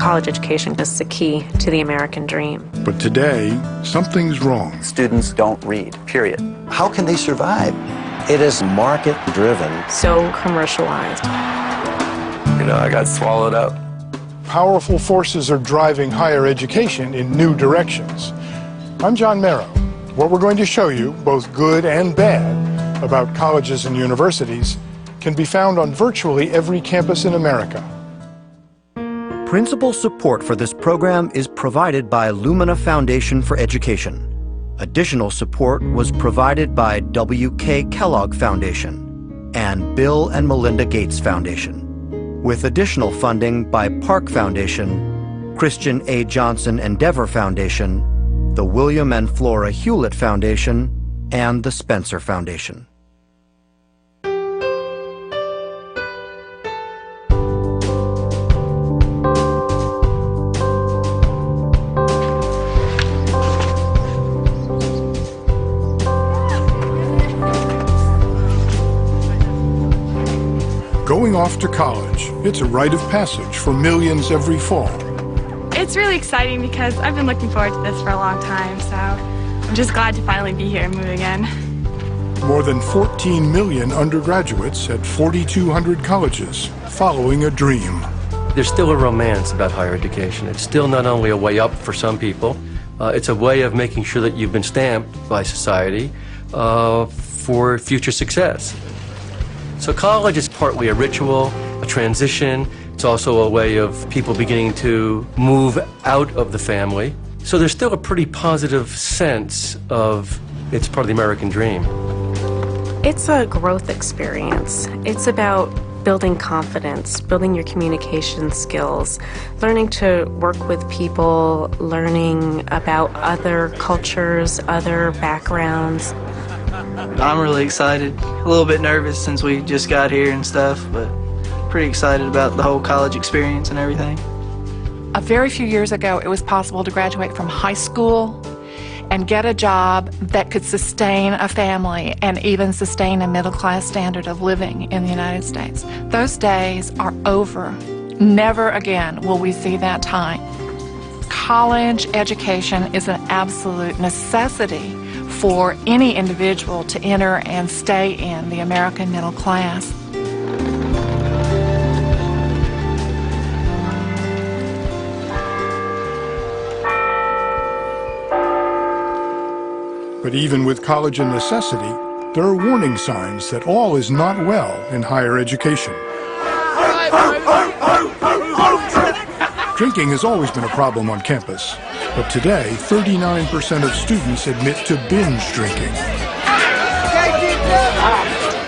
college education is the key to the American dream. But today, something's wrong. Students don't read, period. How can they survive? It is market-driven. So commercialized. You know, I got swallowed up. Powerful forces are driving higher education in new directions. I'm John Merrow. What we're going to show you, both good and bad, about colleges and universities can be found on virtually every campus in America. Principal support for this program is provided by Lumina Foundation for Education. Additional support was provided by W.K. Kellogg Foundation and Bill and Melinda Gates Foundation, with additional funding by Park Foundation, Christian A. Johnson Endeavor Foundation, the William and Flora Hewlett Foundation, and the Spencer Foundation. Going off to college, it's a rite of passage for millions every fall. It's really exciting because I've been looking forward to this for a long time, so I'm just glad to finally be here and moving in. More than 14 million undergraduates at 4,200 colleges, following a dream. There's still a romance about higher education. It's still not only a way up for some people, it's a way of making sure that you've been stamped by society for future success. So college is partly a ritual, a transition. It's also a way of people beginning to move out of the family. So there's still a pretty positive sense of it's part of the American dream. It's a growth experience. It's about building confidence, building your communication skills, learning to work with people, learning about other cultures, other backgrounds. I'm really excited, a little bit nervous since we just got here and stuff, but pretty excited about the whole college experience and everything. A very few years ago, it was possible to graduate from high school and get a job that could sustain a family and even sustain a middle-class standard of living in the United States. Those days are over. Never again will we see that time. College education is an absolute necessity for any individual to enter and stay in the American middle class. But even with college a necessity, there are warning signs that all is not well in higher education. Drinking has always been a problem on campus, but today 39% of students admit to binge drinking.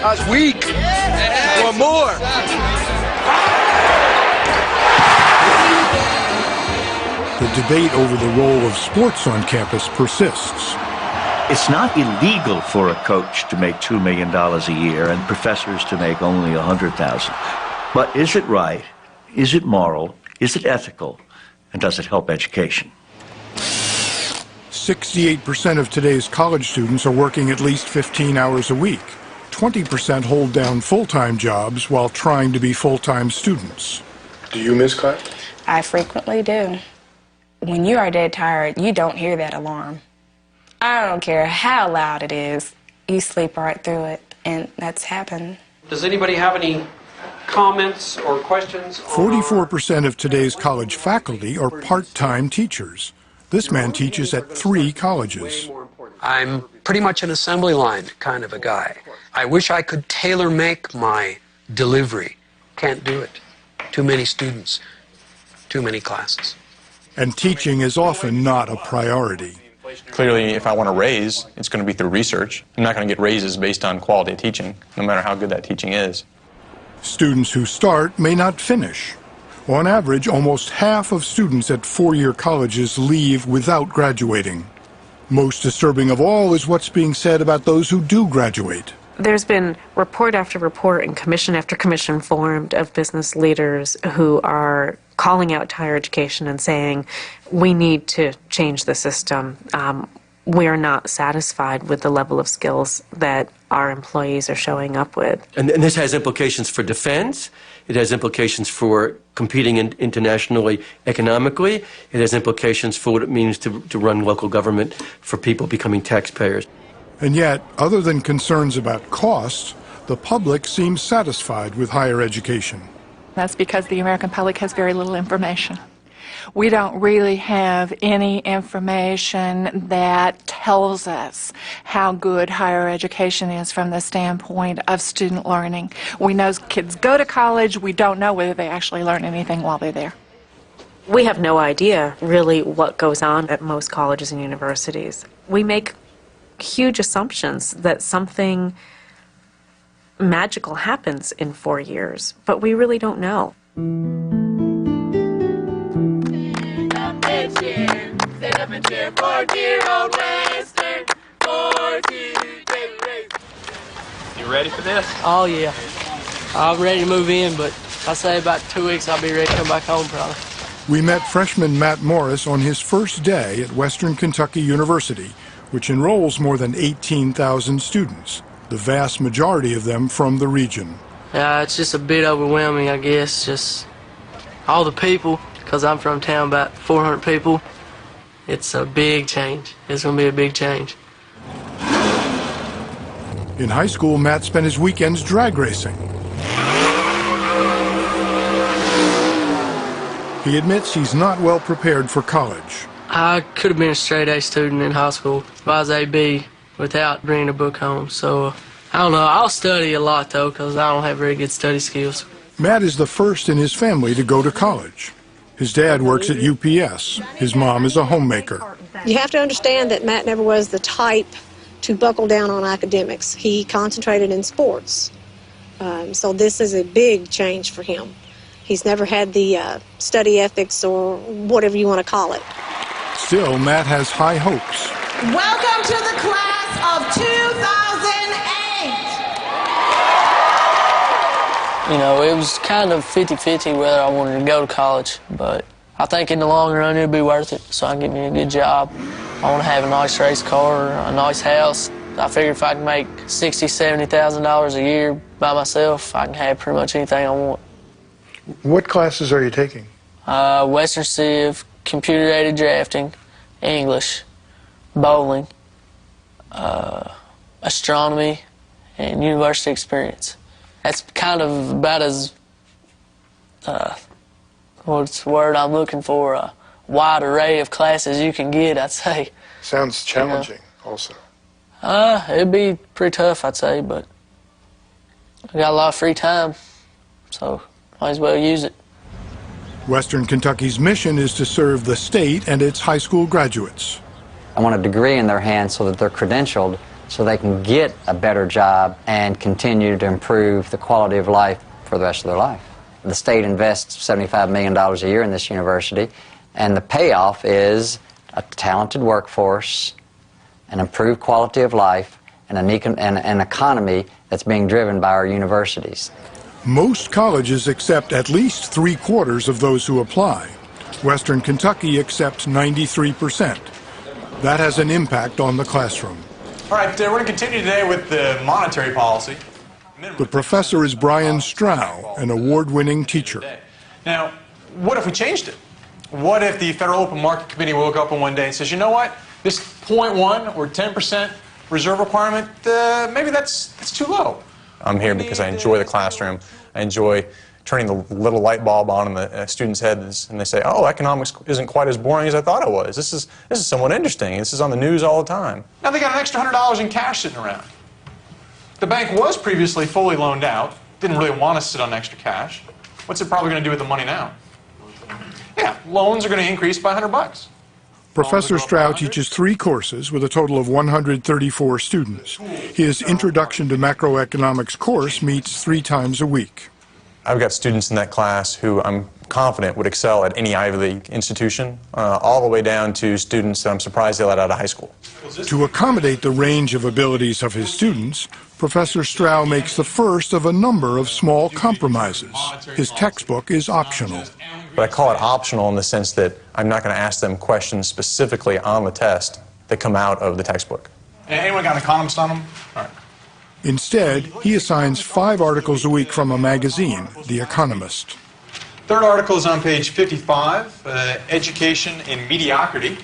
I was weak. Want more. The debate over the role of sports on campus persists. It's not illegal for a coach to make $2 million a year and professors to make only $100,000. But is it right? Is it moral? Is it ethical? And does it help education? 68% of today's college students are working at least 15 hours a week. 20% hold down full-time jobs while trying to be full-time students. Do you miss class? I frequently do. When you are dead tired, you don't hear that alarm. I don't care how loud it is, you sleep right through it, and that's happened. Does anybody have any comments or questions? 44% of today's college faculty are part-time teachers. This man teaches at 3 colleges. I'm pretty much an assembly line kind of a guy. I wish I could tailor-make my delivery. Can't do it. Too many students, too many classes. And teaching is often not a priority. Clearly, if I want a raise, it's going to be through research. I'm not going to get raises based on quality of teaching, no matter how good that teaching is. Students who start may not finish. On average, almost half of students at 4-year colleges leave without graduating. Most disturbing of all is what's being said about those who do graduate. There's been report after report and commission after commission formed of business leaders who are calling out to higher education and saying, we need to change the system. we're not satisfied with the level of skills that our employees are showing up with. And this has implications for defense. It has implications for competing internationally economically. It has implications for what it means to run local government, for people becoming taxpayers. And yet, other than concerns about costs, the public seems satisfied with higher education. That's because the American public has very little information. We don't really have any information that tells us how good higher education is from the standpoint of student learning. We know kids go to college, we don't know whether they actually learn anything while they're there. We have no idea really what goes on at most colleges and universities. We make huge assumptions that something magical happens in 4 years, but we really don't know. You ready for this? Oh yeah, I'm ready to move in, but I say about 2 weeks I'll be ready to come back home probably. We met freshman Matt Morris on his first day at Western Kentucky University, which enrolls more than 18,000 students, the vast majority of them from the region. It's just a bit overwhelming, I guess, just all the people, because I'm from town, about 400 people. It's a big change. It's going to be a big change. In high school, Matt spent his weekends drag racing. He admits he's not well prepared for college. I could have been a straight-A student in high school if I was AB without bringing a book home. So, I don't know. I'll study a lot, though, because I don't have very good study skills. Matt is the first in his family to go to college. His dad works at UPS. His mom is a homemaker. You have to understand that Matt never was the type to buckle down on academics. He concentrated in sports. So this is a big change for him. He's never had the study ethics or whatever you want to call it. Still, Matt has high hopes. Welcome to the class of 2008. You know, it was kind of 50-50 whether I wanted to go to college, but I think in the long run it'll be worth it, so I can get me a good job. I want to have a nice race car, a nice house. I figure if I can make $60,000, $70,000 a year by myself, I can have pretty much anything I want. What classes are you taking? Western Civ, computer-aided drafting, English, bowling, astronomy, and university experience. That's kind of about as, what's the word I'm looking for, a wide array of classes you can get, I'd say. Sounds challenging, also. It'd be pretty tough, I'd say, but I got a lot of free time, so might as well use it. Western Kentucky's mission is to serve the state and its high school graduates. I want a degree in their hands so that they're credentialed, so they can get a better job and continue to improve the quality of life for the rest of their life. The state invests $75 million a year in this university, and the payoff is a talented workforce, an improved quality of life, and an economy that's being driven by our universities. Most colleges accept at least 3/4 of those who apply. Western Kentucky accepts 93%. That has an impact on the classroom. All right, we're going to continue today with the monetary policy. The professor is Brian Strauss, an award-winning teacher. Now, what if we changed it? What if the Federal Open Market Committee woke up on one day and says, you know what, this 0.1 or 10% reserve requirement, maybe that's too low. I'm here because I enjoy the classroom. I enjoy turning the little light bulb on in the students' heads, and they say, oh, economics isn't quite as boring as I thought it was. This is somewhat interesting. This is on the news all the time. Now they got an extra $100 in cash sitting around. The bank was previously fully loaned out, didn't really want to sit on extra cash. What's it probably going to do with the money now? Yeah, loans are going to increase by $100. Professor Strauss teaches 3 courses with a total of 134 students. His Introduction to Macroeconomics course meets 3 times a week. I've got students in that class who I'm confident would excel at any Ivy League institution, all the way down to students that I'm surprised they let out of high school. To accommodate the range of abilities of his students, Professor Strauss makes the first of a number of small compromises. His textbook is optional. But I call it optional in the sense that I'm not going to ask them questions specifically on the test that come out of the textbook. Anyone got an economist on them? All right. Instead, he assigns 5 articles a week from a magazine, The Economist. Third article is on page 55, Education in Mediocrity.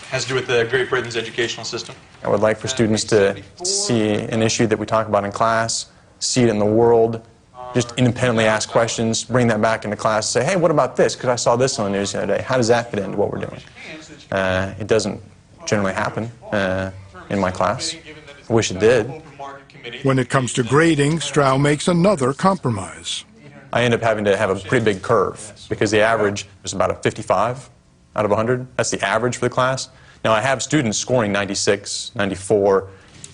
Has to do with Great Britain's educational system. I would like for students to see an issue that we talk about in class, see it in the world, just independently ask questions, bring that back into class, say, hey, what about this? Because I saw this on the news the other day. How does that fit into what we're doing? It doesn't generally happen in my class. I wish it did. When it comes to grading, Strauss makes another compromise. I end up having to have a pretty big curve because the average is about a 55 out of 100. That's the average for the class. Now, I have students scoring 96, 94,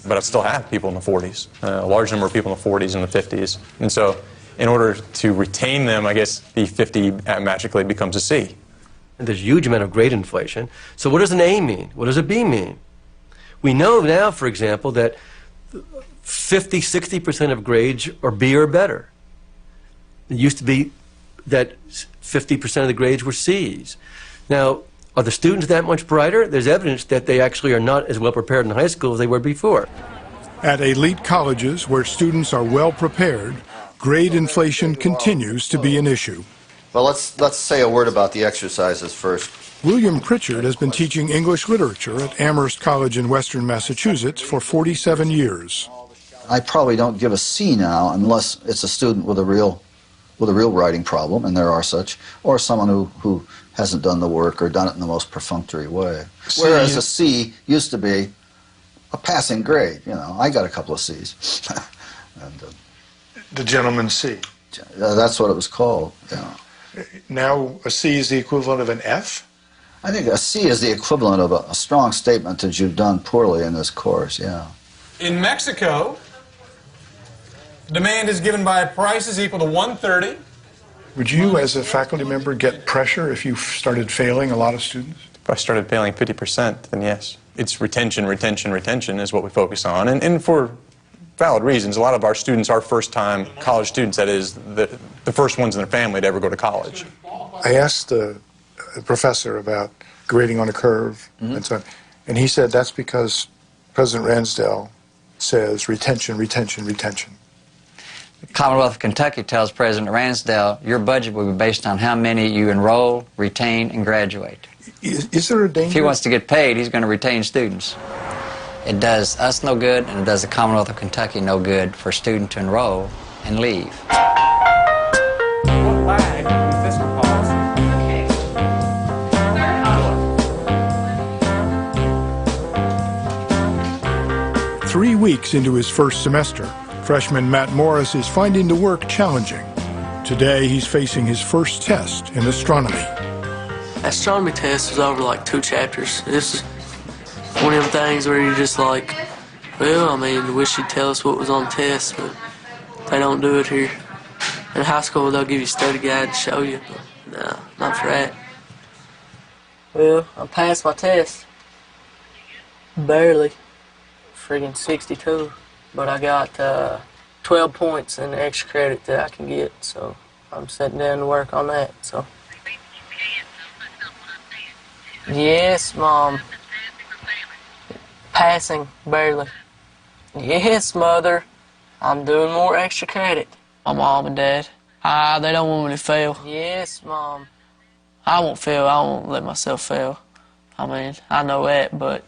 but I still have people in the 40s, a large number of people in the 40s and the 50s. And so in order to retain them, I guess the 50 magically becomes a C. And there's a huge amount of grade inflation. So what does an A mean? What does a B mean? We know now, for example, that 50, 60% of grades are B or better. It used to be that 50% of the grades were C's. Now, are the students that much brighter? There's evidence that they actually are not as well prepared in high school as they were before. At elite colleges where students are well prepared, grade inflation continues to be an issue. Well, let's say a word about the exercises first. William Pritchard has been teaching English literature at Amherst College in Western Massachusetts for 47 years. I probably don't give a C now unless it's a student with a real writing problem, and there are such, or someone who hasn't done the work or done it in the most perfunctory way. Whereas a C used to be a passing grade. You know, I got a couple of C's. And, the gentleman's C. That's what it was called. Yeah. Now a C is the equivalent of an F? I think a C is the equivalent of a strong statement that you've done poorly in this course, yeah. In Mexico, demand is given by prices equal to 130. Would you, as a faculty member, get pressure if you started failing a lot of students? If I started failing 50%, then yes. It's retention, retention, retention is what we focus on, and for valid reasons. A lot of our students are first-time college students, that is, the first ones in their family to ever go to college. I asked the professor about grading on a curve and so on, and he said that's because President Ransdell says retention, retention, retention. The Commonwealth of Kentucky tells President Ransdell, your budget will be based on how many you enroll, retain, and graduate. Is there a danger? If he wants to get paid, he's going to retain students. It does us no good, and it does the Commonwealth of Kentucky no good for a student to enroll and leave. What lag does this cause? 3 weeks into his first semester, freshman Matt Morris is finding the work challenging. Today, he's facing his first test in astronomy. Astronomy test was over like 2 chapters. This is one of them things where you're just like, well, I mean, wish you'd tell us what was on the test, but they don't do it here. In high school, they'll give you a study guide to show you, but no, not for that. Well, I passed my test. Barely. Friggin' 62. But I got 12 points in the extra credit that I can get, so I'm sitting down to work on that, so. Yes, Mom. Passing, barely. Yes, Mother. I'm doing more extra credit. My mom and dad. They don't want me to fail. Yes, Mom. I won't fail. I won't let myself fail. I mean, I know that, but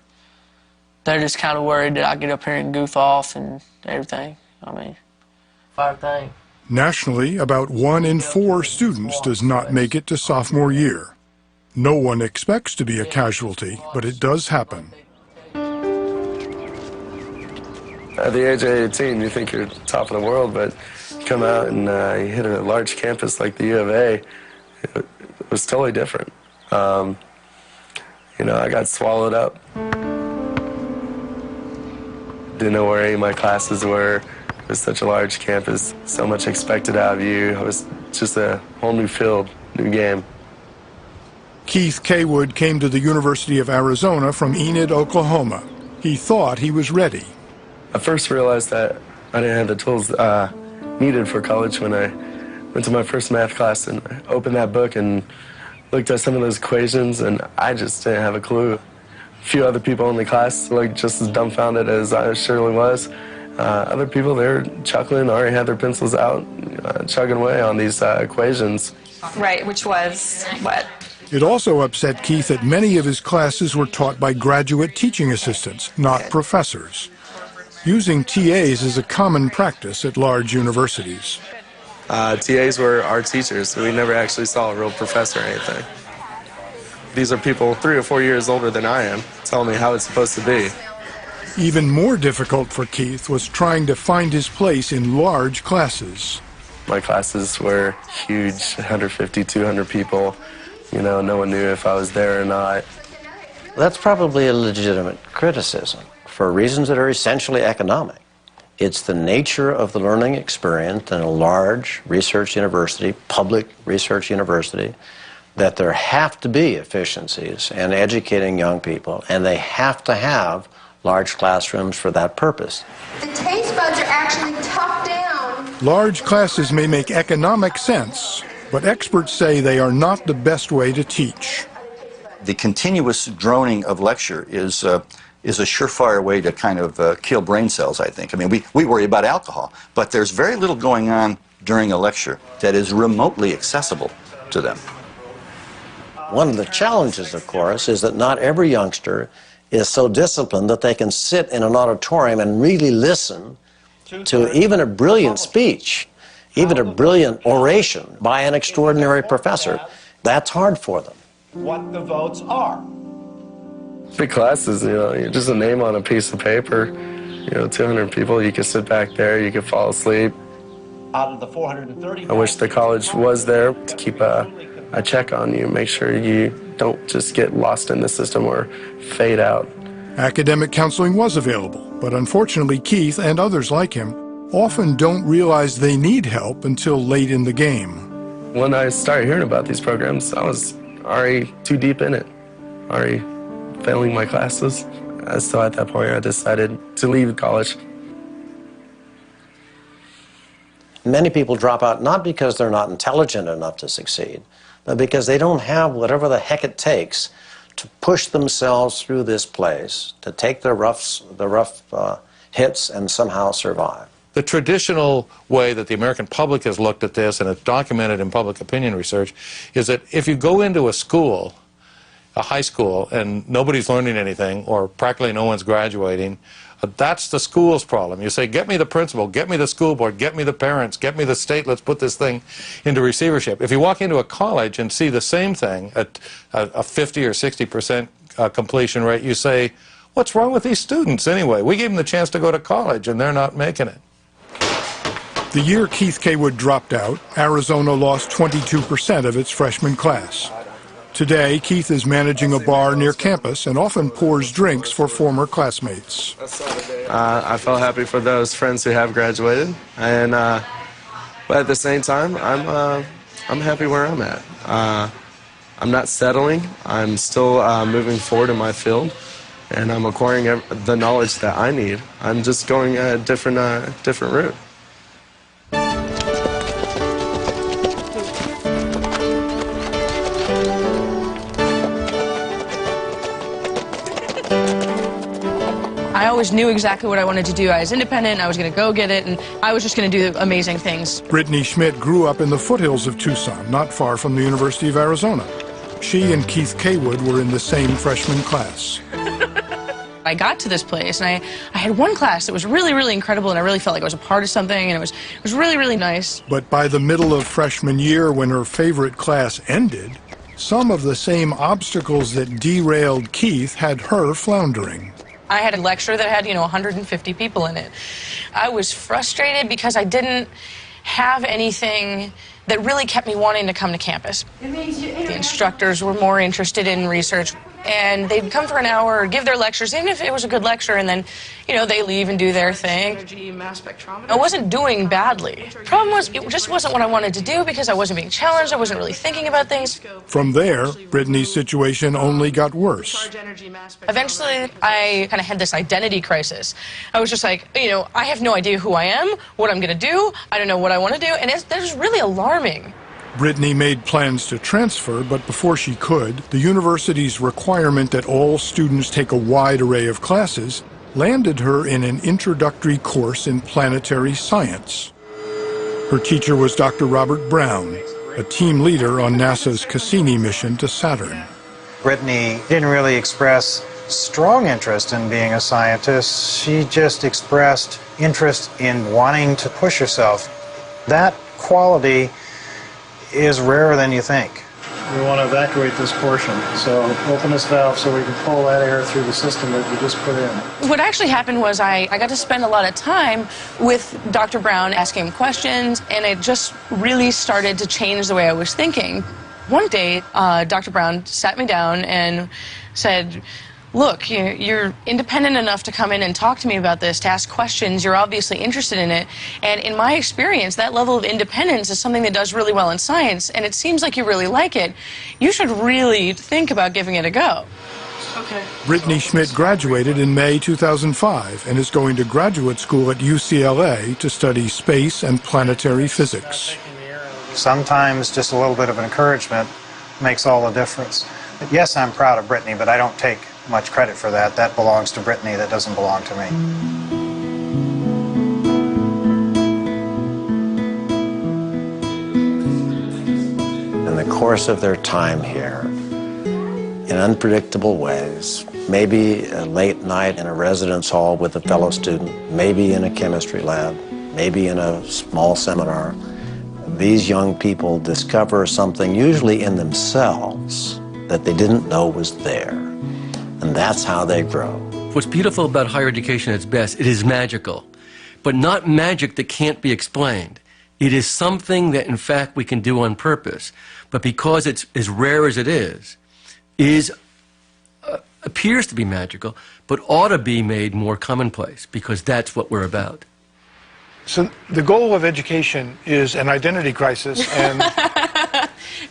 they're just kind of worried that I get up here and goof off and everything. I mean, fire thing. Nationally, about 1 in 4 students does not make it to sophomore year. No one expects to be a casualty, but it does happen. At the age of 18, you think you're top of the world, but you come out and you hit a large campus like the U of A, it was totally different. You know, I got swallowed up. Didn't know where any of my classes were. It was such a large campus, so much expected out of you. It was just a whole new field, new game. Keith Cawood came to the University of Arizona from Enid, Oklahoma. He thought he was ready. I first realized that I didn't have the tools needed for college when I went to my first math class and opened that book and looked at some of those equations, and I just didn't have a clue few other people in the class looked just as dumbfounded as I surely was. Other people, they were chuckling, already had their pencils out, chugging away on these equations. Right, which was what? It also upset Keith that many of his classes were taught by graduate teaching assistants, not professors. Using TAs is a common practice at large universities. TAs were our teachers, so we never actually saw a real professor or anything. These are people 3 or 4 years older than I am, telling me how it's supposed to be. Even more difficult for Keith was trying to find his place in large classes. My classes were huge, 150, 200 people. You know, no one knew if I was there or not. That's probably a legitimate criticism for reasons that are essentially economic. It's the nature of the learning experience in a large research university, public research university, that there have to be efficiencies in educating young people, and they have to have large classrooms for that purpose. The taste buds are actually tucked down. Large classes may make economic sense, but experts say they are not the best way to teach. The continuous droning of lecture is a surefire way to kind of kill brain cells, I think. I mean, we worry about alcohol, but there's very little going on during a lecture that is remotely accessible to them. One of the challenges, of course, is that not every youngster is so disciplined that they can sit in an auditorium and really listen to even a brilliant speech, even a brilliant oration by an extraordinary professor. That's hard for them. What the votes are. Big classes, you know, you're just a name on a piece of paper. You know, 200 people, you could sit back there, you could fall asleep. Out of the 430. I wish the college was there to keep a check on you, make sure you don't just get lost in the system or fade out. Academic counseling was available, but unfortunately Keith and others like him often don't realize they need help until late in the game. When I started hearing about these programs, I was already too deep in it, already failing my classes. So at that point, I decided to leave college. Many people drop out not because they're not intelligent enough to succeed, but because they don't have whatever the heck it takes to push themselves through this place, to take the rough hits and somehow survive. The traditional way that the American public has looked at this, and it's documented in public opinion research, is that if you go into a school, a high school, and nobody's learning anything, or practically no one's graduating, that's the school's problem. You say, get me the principal, get me the school board, get me the parents, get me the state, let's put this thing into receivership. If you walk into a college and see the same thing at a 50 or 60% completion rate, you say, what's wrong with these students anyway? We gave them the chance to go to college and they're not making it. The year Keith Cawood dropped out, Arizona lost 22% of its freshman class. Today, Keith is managing a bar near campus and often pours drinks for former classmates. I felt happy for those friends who have graduated, and but at the same time, I'm happy where I'm at. I'm not settling. I'm still moving forward in my field, and I'm acquiring the knowledge that I need. I'm just going a different route. I always knew exactly what I wanted to do. I was independent, I was going to go get it, and I was just going to do amazing things. Brittany Schmidt grew up in the foothills of Tucson, not far from the University of Arizona. She and Keith Cawood were in the same freshman class. I got to this place, and I had one class that was really, really incredible, and I really felt like I was a part of something, and it was really, really nice. But by the middle of freshman year, when her favorite class ended, some of the same obstacles that derailed Keith had her floundering. I had a lecture that had, 150 people in it. I was frustrated because I didn't have anything that really kept me wanting to come to campus. The instructors were more interested in research, and they'd come for an hour or give their lectures, even if it was a good lecture, and then, they leave and do their thing. I wasn't doing badly. The problem was, it just wasn't what I wanted to do because I wasn't being challenged, I wasn't really thinking about things. From there, Brittany's situation only got worse. Eventually, I kind of had this identity crisis. I was just like, I have no idea who I am, what I'm going to do, I don't know what I want to do, and that's really alarming. Brittany made plans to transfer, but before she could, the university's requirement that all students take a wide array of classes landed her in an introductory course in planetary science. Her teacher was Dr. Robert Brown, a team leader on NASA's Cassini mission to Saturn. Brittany didn't really express strong interest in being a scientist. She just expressed interest in wanting to push herself. That quality is rarer than you think. We want to evacuate this portion, so open this valve so we can pull that air through the system that we just put in. What actually happened was I got to spend a lot of time with Dr. Brown asking him questions, and it just really started to change the way I was thinking. One day, Dr. Brown sat me down and said, look, you're independent enough to come in and talk to me about this, to ask questions. You're obviously interested in it. And in my experience, that level of independence is something that does really well in science, and it seems like you really like it. You should really think about giving it a go. Okay. Brittany Schmidt graduated in May 2005 and is going to graduate school at UCLA to study space and planetary physics. Sometimes just a little bit of encouragement makes all the difference. But yes, I'm proud of Brittany, but I don't take much credit for that. That belongs to Brittany. That doesn't belong to me. In the course of their time here, in unpredictable ways, maybe a late night in a residence hall with a fellow student, maybe in a chemistry lab, maybe in a small seminar, these young people discover something usually in themselves that they didn't know was there. And that's how they grow. What's beautiful about higher education at its best, it is magical, but not magic that can't be explained. It is something that, in fact, we can do on purpose, but because it's as rare as it is appears to be magical, but ought to be made more commonplace, because that's what we're about. So the goal of education is an identity crisis, and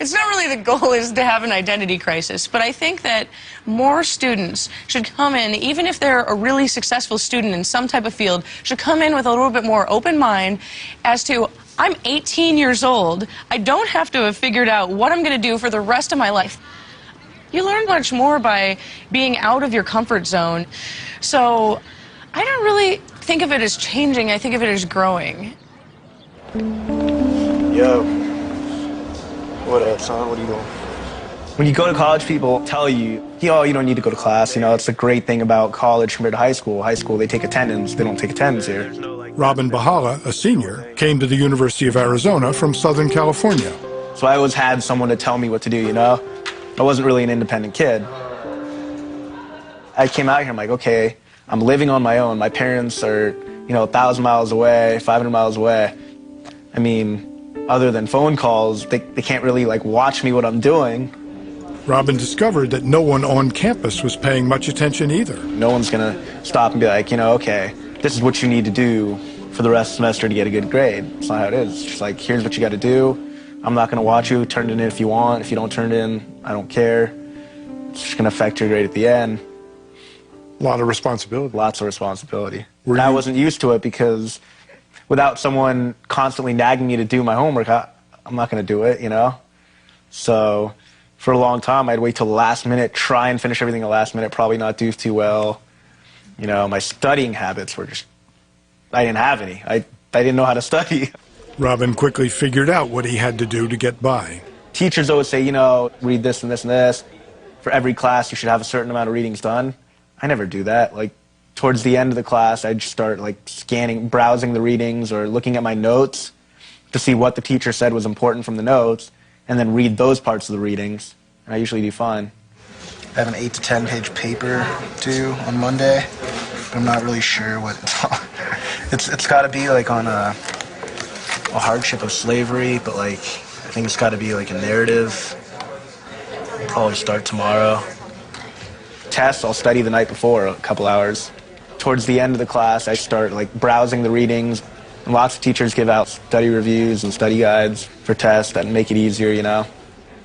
It's not really the goal is to have an identity crisis, but I think that more students should come in, even if they're a really successful student in some type of field, should come in with a little bit more open mind as to, I'm 18 years old, I don't have to have figured out what I'm going to do for the rest of my life. You learn much more by being out of your comfort zone. So I don't really think of it as changing, I think of it as growing. Yo. What up, son? What are you doing? When you go to college, people tell you, oh, you don't need to go to class. You know, it's a great thing about college compared to high school. High school, they take attendance. They don't take attendance here. Robin Bahala, a senior, came to the University of Arizona from Southern California. So I always had someone to tell me what to do, you know? I wasn't really an independent kid. I came out here, I'm like, okay, I'm living on my own. My parents are, 1,000 miles away, 500 miles away. I mean, other than phone calls, they can't really watch me what I'm doing. Robin discovered that no one on campus was paying much attention either. No one's gonna stop and be like, okay, this is what you need to do for the rest of the semester to get a good grade. It's not how it is. It's just like, here's what you gotta do. I'm not gonna watch you, turn it in if you want. If you don't turn it in, I don't care. It's just gonna affect your grade at the end. A lot of responsibility. Lots of responsibility. And I wasn't used to it because without someone constantly nagging me to do my homework, I'm not going to do it, So for a long time, I'd wait till the last minute, try and finish everything at the last minute, probably not do too well. My studying habits were just, I didn't have any. I didn't know how to study. Robin quickly figured out what he had to do to get by. Teachers always say, read this and this and this. For every class, you should have a certain amount of readings done. I never do that. Towards the end of the class, I'd start browsing the readings or looking at my notes to see what the teacher said was important from the notes, and then read those parts of the readings. And I usually do fine. I have an 8 to 10 page paper due on Monday, but I'm not really sure what it's got to be on a hardship of slavery, but I think it's got to be a narrative. I'll probably start tomorrow. Tests, I'll study the night before, a couple hours. Towards the end of the class, I start browsing the readings. And lots of teachers give out study reviews and study guides for tests that make it easier,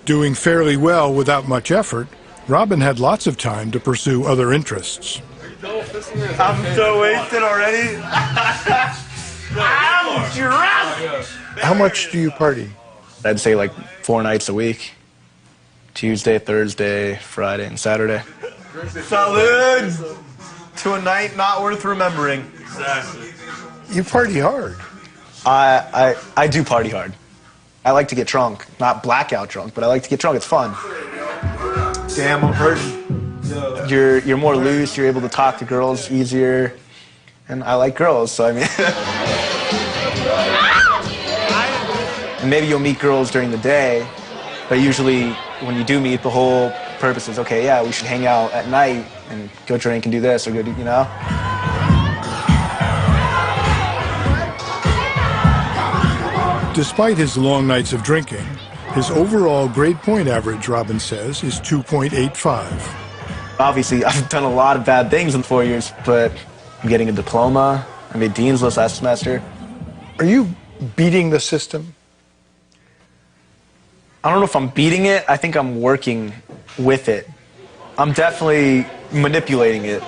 Doing fairly well without much effort, Robin had lots of time to pursue other interests. I'm so wasted already. I'm drunk. How much do you party? I'd say like 4 nights a week. Tuesday, Thursday, Friday, and Saturday. Salud! To a night not worth remembering. Exactly. You party hard. I do party hard. I like to get drunk. Not blackout drunk, but I like to get drunk. It's fun. Damn, I'm hurting. You're more loose. You're able to talk to girls easier. And I like girls, so I mean... And maybe you'll meet girls during the day, but usually when you do meet, the whole purpose is, okay, yeah, we should hang out at night and go drink and do this or go do, you know? Despite his long nights of drinking, his overall grade point average, Robin says, is 2.85. Obviously, I've done a lot of bad things in 4 years, but I'm getting a diploma. I made Dean's List last semester. Are you beating the system? I don't know if I'm beating it. I think I'm working with it. I'm definitely manipulating it.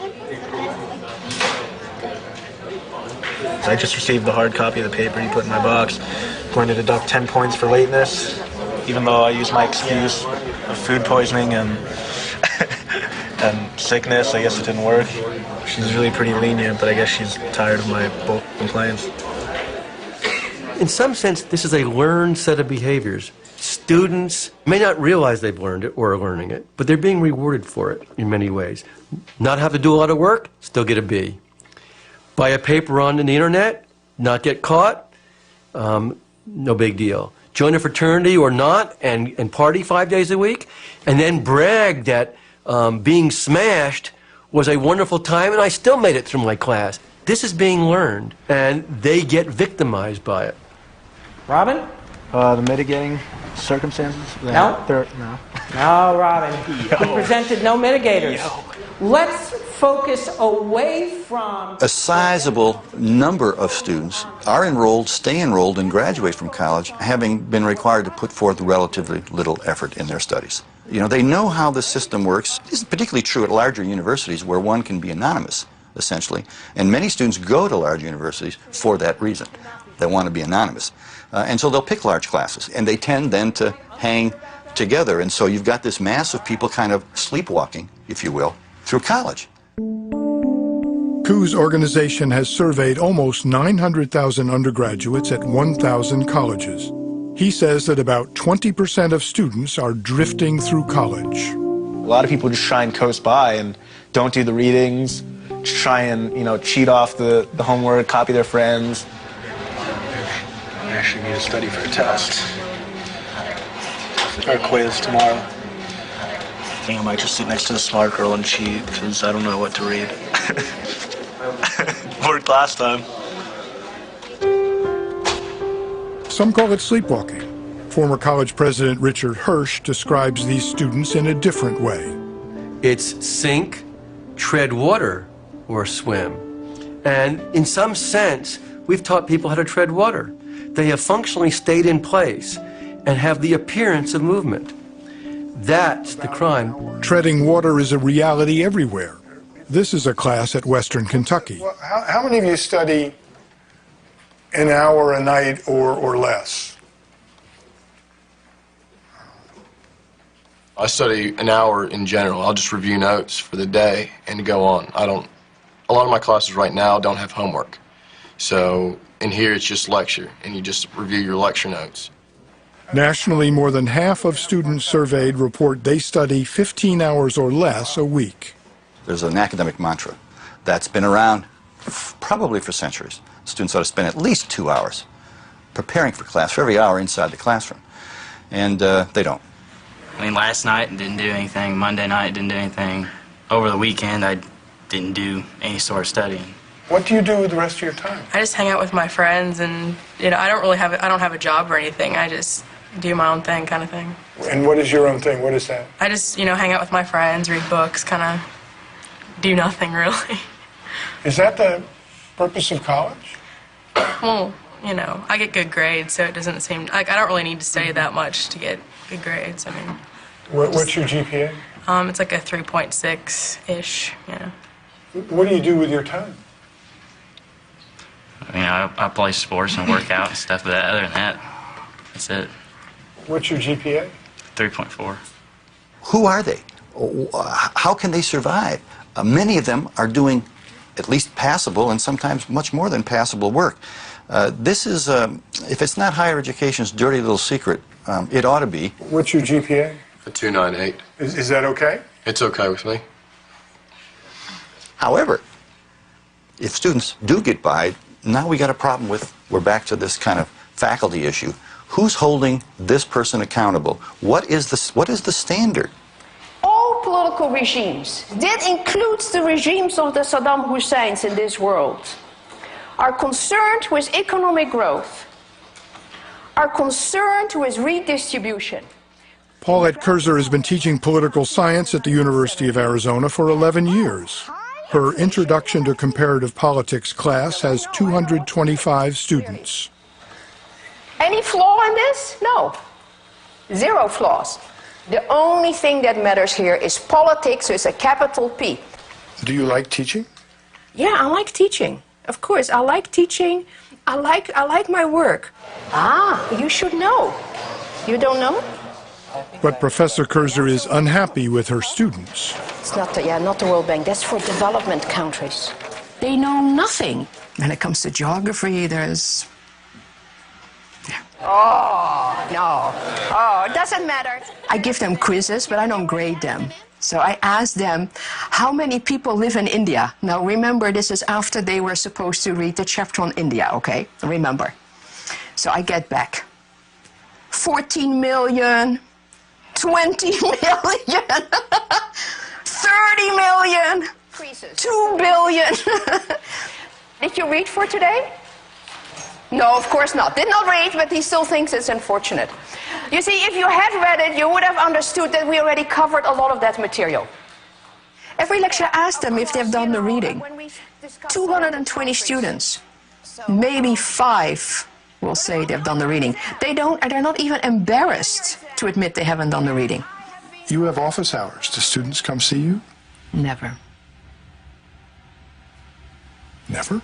So I just received the hard copy of the paper you put in my box. Going to deduct 10 points for lateness, even though I used my excuse of food poisoning and and sickness. I guess it didn't work. She's really pretty lenient, but I guess she's tired of my both complaints. In some sense, this is a learned set of behaviors. Students may not realize they've learned it or are learning it, but they're being rewarded for it in many ways. Not have to do a lot of work, still get a B. Buy a paper on the internet, not get caught, no big deal. Join a fraternity or not and party 5 days a week, and then brag that being smashed was a wonderful time and I still made it through my class. This is being learned, and they get victimized by it. Robin? The mitigating circumstances? No? No. No, Robin. He presented no mitigators. Let's focus away from... A sizable number of students are enrolled, stay enrolled, and graduate from college having been required to put forth relatively little effort in their studies. You know, they know how the system works. This is particularly true at larger universities where one can be anonymous, essentially. And many students go to large universities for that reason. They want to be anonymous. And so they'll pick large classes, and they tend then to hang together. And so you've got this mass of people kind of sleepwalking, if you will, through college. Ku's organization has surveyed almost 900,000 undergraduates at 1,000 colleges. He says that about 20% of students are drifting through college. A lot of people just try and coast by and don't do the readings, just try and, you know, cheat off the homework, copy their friends. I actually need to study for a test. Or a quiz tomorrow. I think I might just sit next to the smart girl and cheat, because I don't know what to read. Worked last time. Some call it sleepwalking. Former college president Richard Hirsch describes these students in a different way. It's sink, tread water, or swim. And in some sense, we've taught people how to tread water. They have functionally stayed in place and have the appearance of movement. That's the crime. Treading water is a reality everywhere. This is a class at Western Kentucky. Well, how many of you study an hour a night or less? I study an hour in general. I'll just review notes for the day and go on. A lot of my classes right now don't have homework. So in here it's just lecture, and you just review your lecture notes. Nationally, more than half of students surveyed report they study 15 hours or less a week. There's an academic mantra that's been around probably for centuries. Students ought to spend at least 2 hours preparing for class, for every hour inside the classroom. And they don't. I mean, last night I didn't do anything. Monday night I didn't do anything. Over the weekend I didn't do any sort of studying. What do you do with the rest of your time? I just hang out with my friends, and I don't have a job or anything. I just do my own thing, kind of thing. And what is your own thing? What is that? I just hang out with my friends, read books, kind of do nothing really. Is that the purpose of college? Well, I get good grades, so it doesn't seem like I don't really need to study that much to get good grades. I mean, what's your GPA? It's like a 3.6-ish. What do you do with your time? I mean, I play sports and work out and stuff, but other than that, that's it. What's your GPA? 3.4. Who are they? How can they survive? Many of them are doing at least passable and sometimes much more than passable work. This is, if it's not higher education's dirty little secret, it ought to be. What's your GPA? A 2.98. Is that okay? It's okay with me. However, if students do get by, now we got a problem with, we're back to this kind of faculty issue. Who's holding this person accountable? What is the standard? All political regimes, that includes the regimes of the Saddam Husseins in this world, are concerned with economic growth, are concerned with redistribution. Paulette Kurzer has been teaching political science at the University of Arizona for 11 years. Her Introduction to Comparative Politics class has 225 students. Any flaw in this? No. Zero flaws. The only thing that matters here is politics with a capital P. Do you like teaching? Yeah, I like teaching. Of course, I like teaching. I like my work. Ah, you should know. You don't know? But Professor Kurzer is unhappy with her students. It's not the World Bank. That's for development countries. They know nothing. When it comes to geography, there's... Oh, no. Oh, it doesn't matter. I give them quizzes, but I don't grade them. So I ask them, how many people live in India? Now remember, this is after they were supposed to read the chapter on India, okay? Remember. So I get back 14 million, 20 million, 30 million, 2 billion. Did you read for today? No, of course not. Did not read, but he still thinks it's unfortunate. You see, if you had read it, you would have understood that we already covered a lot of that material. Every lecture asks them if they've done the reading. 220 students, maybe 5 will say they've done the reading. They don't, and they're not even embarrassed to admit they haven't done the reading. You have office hours. Do students come see you? Never. Never?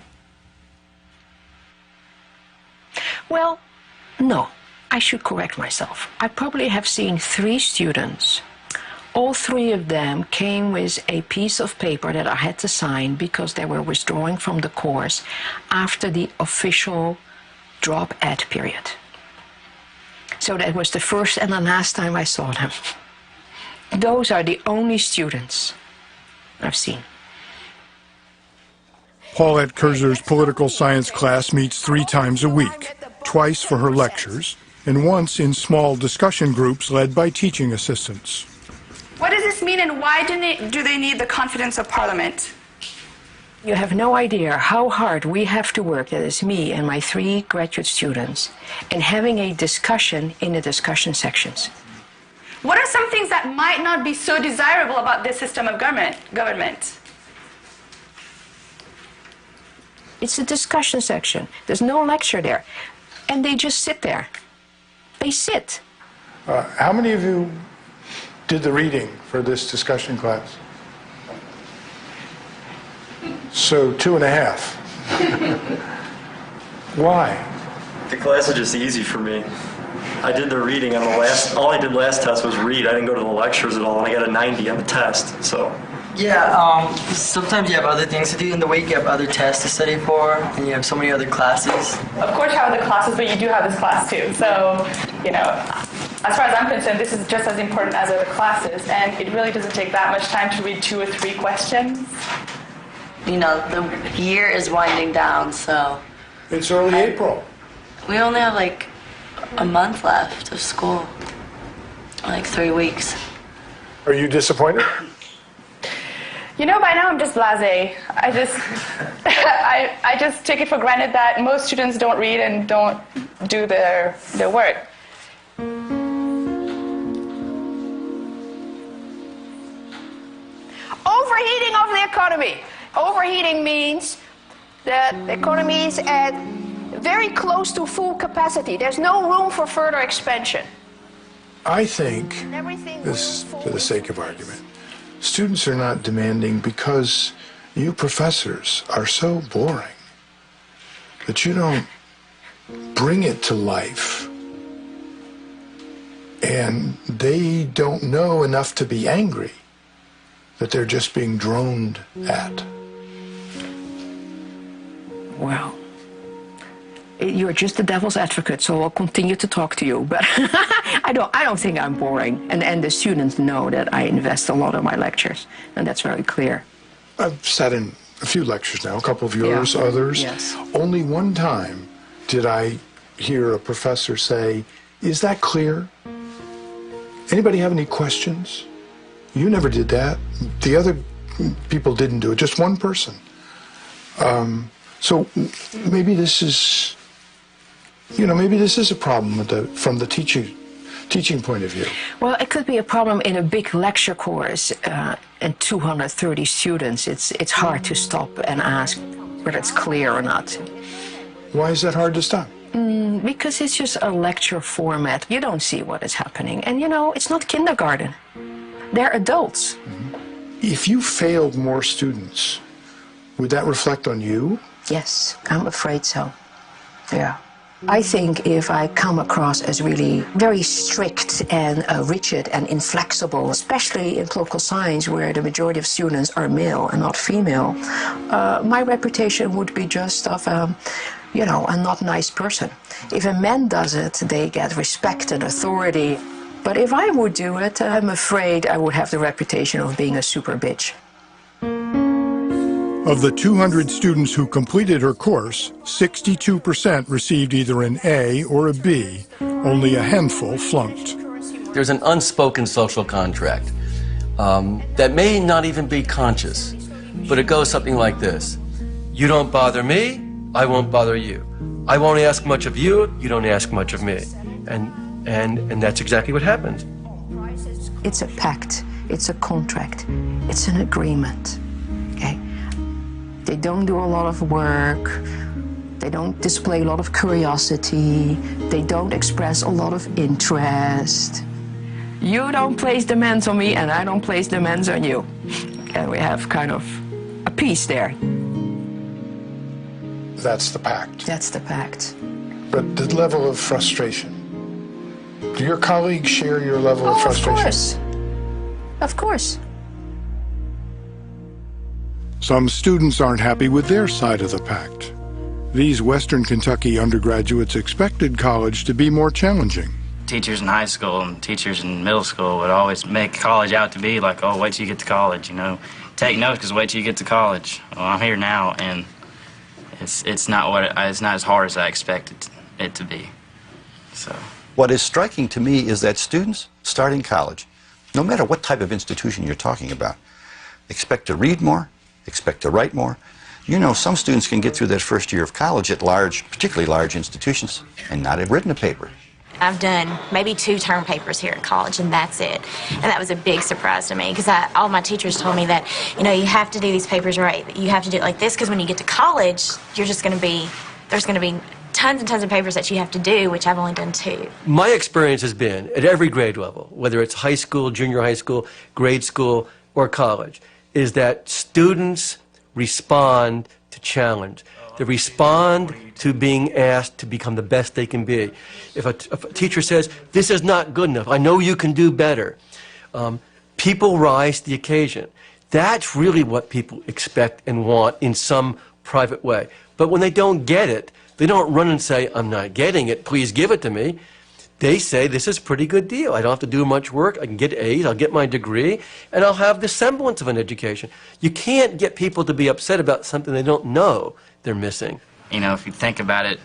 Well, no. I should correct myself. I probably have seen 3 students. All 3 of them came with a piece of paper that I had to sign because they were withdrawing from the course after the official drop-out period. So that was the first and the last time I saw them. Those are the only students I've seen. Paulette Kurzer's political science class meets 3 times a week, twice for her lectures, and once in small discussion groups led by teaching assistants. What does this mean, and why do they need the confidence of Parliament? You have no idea how hard we have to work, that is me and my 3 graduate students, in having a discussion in the discussion sections. What are some things that might not be so desirable about this system of government? It's a discussion section. There's no lecture there. And they just sit there. They sit. How many of you did the reading for this discussion class? So 2.5. Why? The class is just easy for me. I did the reading on the last, all I did last test was read. I didn't go to the lectures at all, and I got a 90 on the test, so. Yeah, sometimes you have other things to do in the week. You have other tests to study for, and you have so many other classes. Of course you have other classes, but you do have this class too. So, you know, as far as I'm concerned, this is just as important as other classes, and it really doesn't take that much time to read 2 or 3 questions. You know, the year is winding down, so. It's early April. We only have like a month left of school, like 3 weeks. Are you disappointed? You know, by now I'm just blasé. I just take it for granted that most students don't read and don't do their work. Overheating of the economy. Overheating means that the economy is at very close to full capacity. There's no room for further expansion. I think, this is for the sake of argument, students are not demanding because you professors are so boring that you don't bring it to life. and they don't know enough to be angry, that they're just being droned at. Well, you're just the devil's advocate, so I'll continue to talk to you. But I don't think I'm boring, and the students know that I invest a lot in my lectures, and that's very clear. I've sat in a few lectures now, a couple of yours, others. Yes. Only one time did I hear a professor say, "Is that clear? Anybody have any questions?" You never did that. The other people didn't do it, just one person. So maybe this is, maybe this is a problem from the teaching point of view. Well, it could be a problem in a big lecture course and 230 students. It's hard to stop and ask whether it's clear or not. Why is that hard to stop? Because it's just a lecture format. You don't see what is happening. And it's not kindergarten. They're adults. If you failed more students, would that reflect on you? Yes, I'm afraid so. Yeah. I think if I come across as really very strict and rigid and inflexible, especially in political science where the majority of students are male and not female, my reputation would be just of a not nice person. If a man does it, they get respect and authority. But if I would do it, I'm afraid I would have the reputation of being a super bitch. Of the 200 students who completed her course, 62% received either an A or a B. Only a handful flunked. There's an unspoken social contract that may not even be conscious, but it goes something like this. You don't bother me, I won't bother you. I won't ask much of you, you don't ask much of me. And that's exactly what happens. It's a pact, it's a contract, it's an agreement. Okay? They don't do a lot of work, they don't display a lot of curiosity, they don't express a lot of interest. You don't place demands on me and I don't place demands on you. And we have kind of a peace there. That's the pact. That's the pact. But the level of frustration. Do your colleagues share your level of frustration? Of course. Of course. Some students aren't happy with their side of the pact. These Western Kentucky undergraduates expected college to be more challenging. Teachers in high school and teachers in middle school would always make college out to be like, oh, wait till you get to college, Take notes because wait till you get to college. Well, I'm here now, and it's not as hard as I expected it to be. So. What is striking to me is that students starting college, no matter what type of institution you're talking about, expect to read more, expect to write more. Some students can get through that first year of college at particularly large institutions, and not have written a paper. I've done maybe 2 term papers here at college, and that's it. And that was a big surprise to me, because all my teachers told me that, you have to do these papers right. You have to do it like this, because when you get to college, there's going to be tons and tons of papers that you have to do, which I've only done 2. My experience has been, at every grade level, whether it's high school, junior high school, grade school, or college, is that students respond to challenge. They respond to being asked to become the best they can be. If a teacher says, this is not good enough, I know you can do better, people rise to the occasion. That's really what people expect and want in some private way. But when they don't get it, they don't run and say, I'm not getting it, please give it to me. They say, this is a pretty good deal. I don't have to do much work. I can get A's, I'll get my degree, and I'll have the semblance of an education. You can't get people to be upset about something they don't know they're missing. If you think about it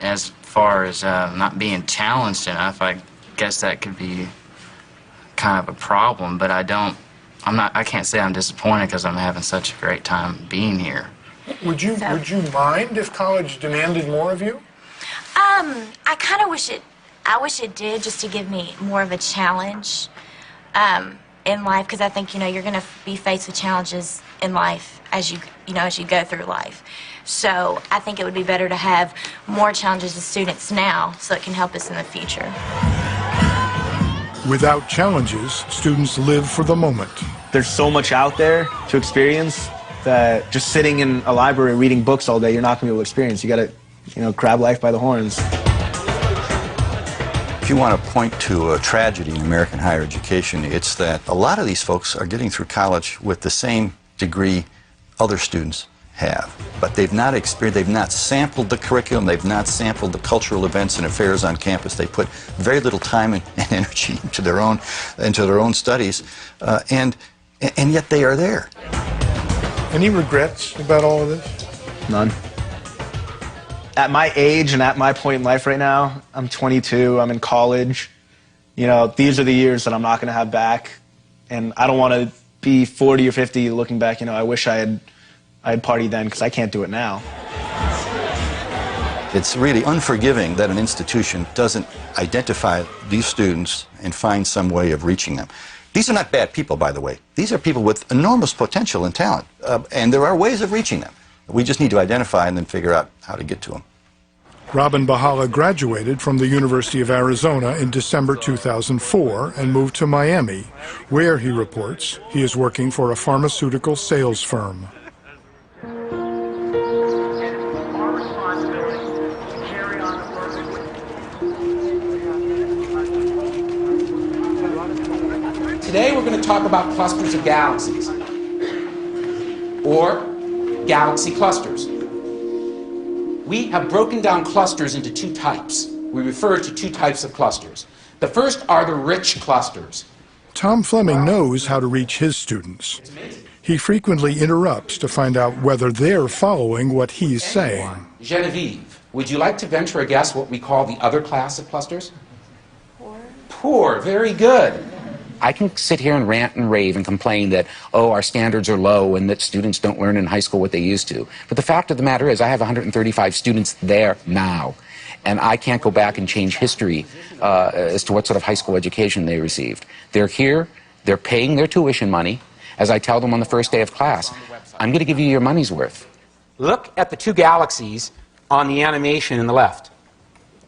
as far as not being challenged enough, I guess that could be kind of a problem, but I can't say I'm disappointed because I'm having such a great time being here. Would you mind if college demanded more of you? I kind of wish it did, just to give me more of a challenge in life, because I think you're going to be faced with challenges in life as you go through life. So I think it would be better to have more challenges as students now, so it can help us in the future. Without challenges, students live for the moment. There's so much out there to experience that just sitting in a library reading books all day, you're not going to be able to experience. You got to, grab life by the horns. If you want to point to a tragedy in American higher education, it's that a lot of these folks are getting through college with the same degree other students have, but they've not experienced, they've not sampled the curriculum, they've not sampled the cultural events and affairs on campus. They put very little time and energy into their own studies, and yet they are there. Any regrets about all of this? None. At my age and at my point in life right now, I'm 22, I'm in college. You know, these are the years that I'm not going to have back, and I don't want to be 40 or 50 looking back, you know, I wish I had partied then, because I can't do it now. It's really unforgiving that an institution doesn't identify these students and find some way of reaching them. These are not bad people, by the way. These are people with enormous potential and talent, and there are ways of reaching them. We just need to identify and then figure out how to get to them. Robin Bahala graduated from the University of Arizona in December 2004 and moved to Miami, where, he reports, he is working for a pharmaceutical sales firm. Today we're going to talk about clusters of galaxies, or galaxy clusters. We have broken down clusters into two types. We refer to two types of clusters. The first are the rich clusters. Tom Fleming knows how to reach his students. He frequently interrupts to find out whether they're following what he's saying. Genevieve, would you like to venture a guess what we call the other class of clusters? Poor, very good. I can sit here and rant and rave and complain that, oh, our standards are low and that students don't learn in high school what they used to. But the fact of the matter is I have 135 students there now, and I can't go back and change history as to what sort of high school education they received. They're here, they're paying their tuition money. As I tell them on the first day of class, I'm going to give you your money's worth. Look at the two galaxies on the animation in the left.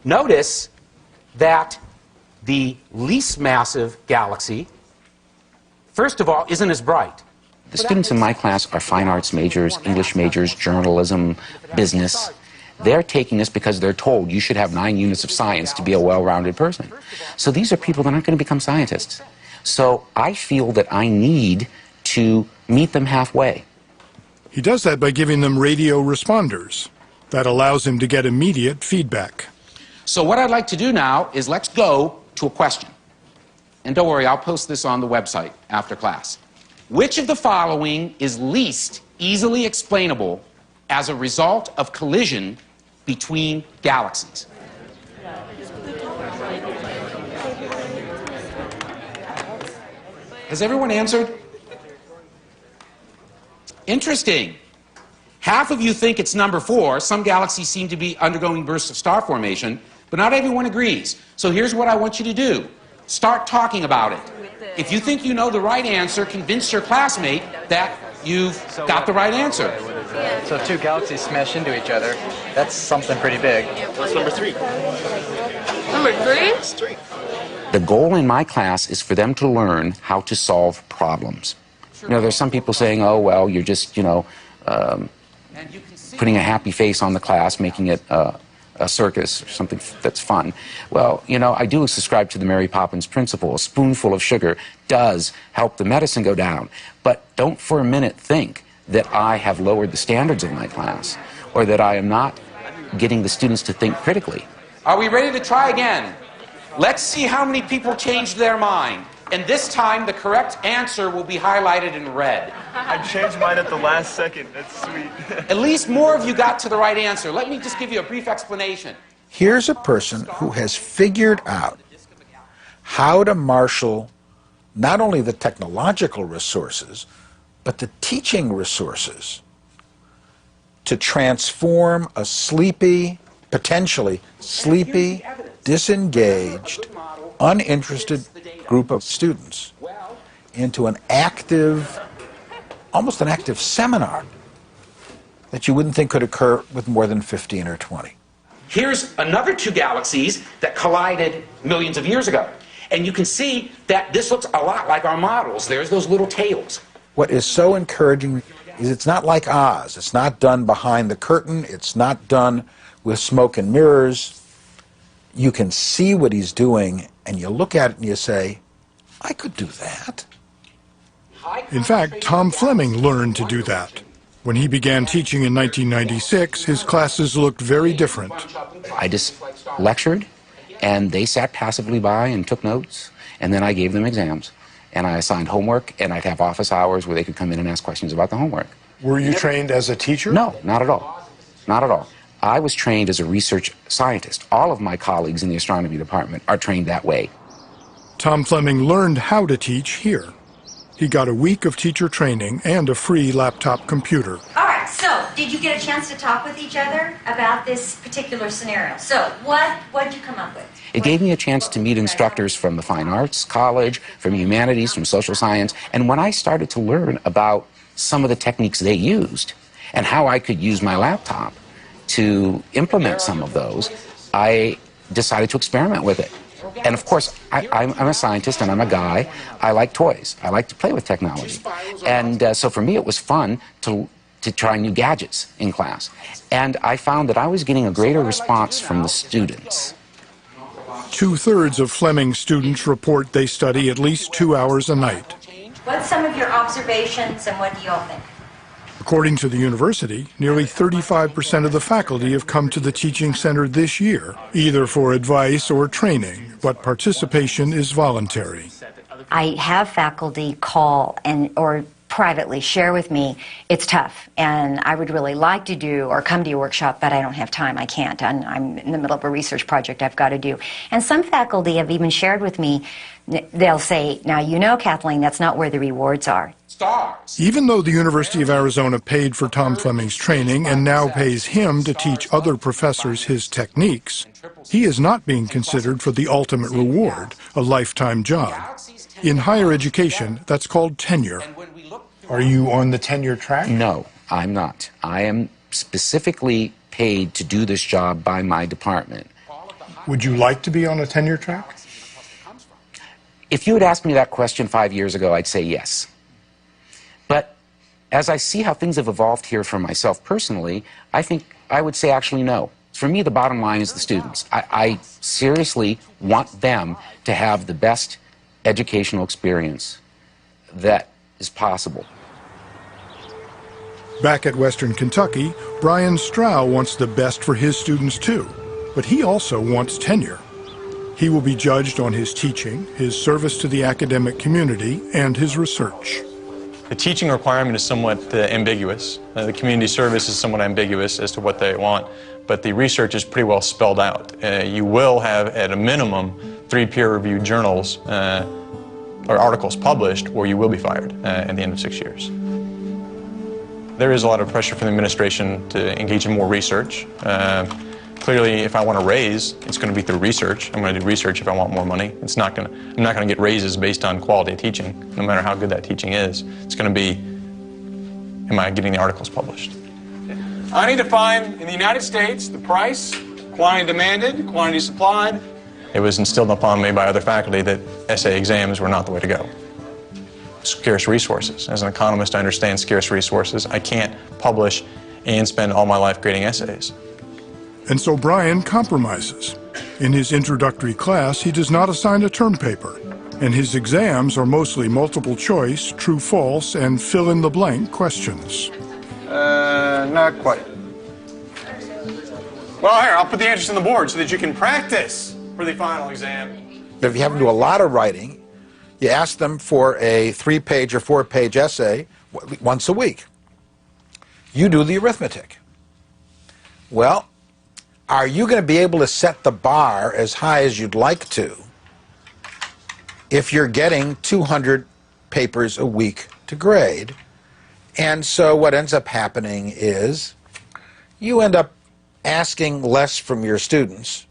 Notice that the least massive galaxy, first of all, isn't as bright. The students in my class are fine arts majors, English majors, journalism, business. They're taking this because they're told you should have 9 units of science to be a well-rounded person. So these are people that aren't going to become scientists. So I feel that I need to meet them halfway. He does that by giving them radio responders. That allows him to get immediate feedback. So what I'd like to do now is let's go to a question. And don't worry, I'll post this on the website after class. Which of the following is least easily explainable as a result of collision between galaxies? Has everyone answered? Interesting. Half of you think it's number 4. Some galaxies seem to be undergoing bursts of star formation, but not everyone agrees. So here's what I want you to do. Start talking about it. If you think you know the right answer, convince your classmate that you've got the right answer. So if two galaxies smash into each other, that's something pretty big. What's number 3? Number 3? The goal in my class is for them to learn how to solve problems. You know, there's some people saying, oh, well, you're just, you know, putting a happy face on the class, making it a circus or something that's fun. Well, you know, I do subscribe to the Mary Poppins principle. A spoonful of sugar does help the medicine go down. But don't for a minute think that I have lowered the standards of my class or that I am not getting the students to think critically. Are we ready to try again? Let's see how many people changed their mind. And this time, the correct answer will be highlighted in red. I changed mine at the last second. That's sweet. At least more of you got to the right answer. Let me just give you a brief explanation. Here's a person who has figured out how to marshal not only the technological resources, but the teaching resources to transform a sleepy, potentially sleepy, disengaged, uninterested group of students into an active, almost an active seminar that you wouldn't think could occur with more than 15 or 20. Here's another 2 galaxies that collided millions of years ago. And you can see that this looks a lot like our models. There's those little tails. What is so encouraging is it's not like Oz. It's not done behind the curtain. It's not done with smoke and mirrors. you can see what he's doing, and you look at it and you say, I could do that. In fact, Tom Fleming learned to do that. When he began teaching in 1996, his classes looked very different. I just lectured, and they sat passively by and took notes, and then I gave them exams. And I assigned homework, and I'd have office hours where they could come in and ask questions about the homework. Were you trained as a teacher? No, not at all. Not at all. I was trained as a research scientist. All of my colleagues in the astronomy department are trained that way. Tom Fleming learned how to teach here. He got a week of teacher training and a free laptop computer. All right, so did you get a chance to talk with each other about this particular scenario? So what did you come up with? It gave me a chance to meet instructors from the Fine Arts College, from humanities, from social science, and when I started to learn about some of the techniques they used and how I could use my laptop to implement some of those, I decided to experiment with it. And of course, I'm a scientist and I'm a guy. I like toys. I like to play with technology. And so for me, it was fun to try new gadgets in class. And I found that I was getting a greater response from the students. 2/3 of Fleming's students report they study at least 2 hours a night. What's some of your observations and what do you all think? According to the university, nearly 35% of the faculty have come to the teaching center this year, either for advice or training, but participation is voluntary. I have faculty call or privately share with me, it's tough, and I would really like to do or come to your workshop, but I don't have time, I can't, and I'm in the middle of a research project I've got to do. And some faculty have even shared with me, they'll say, now you know, Kathleen, that's not where the rewards are. Even though the University of Arizona paid for Tom Fleming's training and now pays him to teach other professors his techniques, he is not being considered for the ultimate reward, a lifetime job. In higher education, that's called tenure. Are you on the tenure track? No, I'm not. I am specifically paid to do this job by my department. Would you like to be on a tenure track? If you had asked me that question 5 years ago, I'd say yes. But as I see how things have evolved here for myself personally, I think I would say actually no. For me, the bottom line is the students. I seriously want them to have the best educational experience that is possible. Back at Western Kentucky, Brian Strauss wants the best for his students too, but he also wants tenure. He will be judged on his teaching, his service to the academic community, and his research. The teaching requirement is somewhat ambiguous. The community service is somewhat ambiguous as to what they want, but the research is pretty well spelled out. You will have, at a minimum, 3 peer-reviewed journals or articles published, or you will be fired at the end of 6 years. There is a lot of pressure from the administration to engage in more research. Clearly, if I want a raise, it's going to be through research. I'm going to do research if I want more money. I'm not going to get raises based on quality of teaching, no matter how good that teaching is. It's going to be, am I getting the articles published? I need to find, in the United States, the price, quantity demanded, quantity supplied. It was instilled upon me by other faculty that essay exams were not the way to go. Scarce resources. As an economist, I understand scarce resources. I can't publish and spend all my life grading essays. And so Brian compromises. In his introductory class, he does not assign a term paper, and his exams are mostly multiple choice, true, false, and fill-in-the-blank questions. Not quite. Well, here, I'll put the answers on the board so that you can practice for the final exam. If you have them do a lot of writing, you ask them for a 3-page or 4-page essay once a week. You do the arithmetic. Well, are you going to be able to set the bar as high as you'd like to if you're getting 200 papers a week to grade? And so what ends up happening is you end up asking less from your students,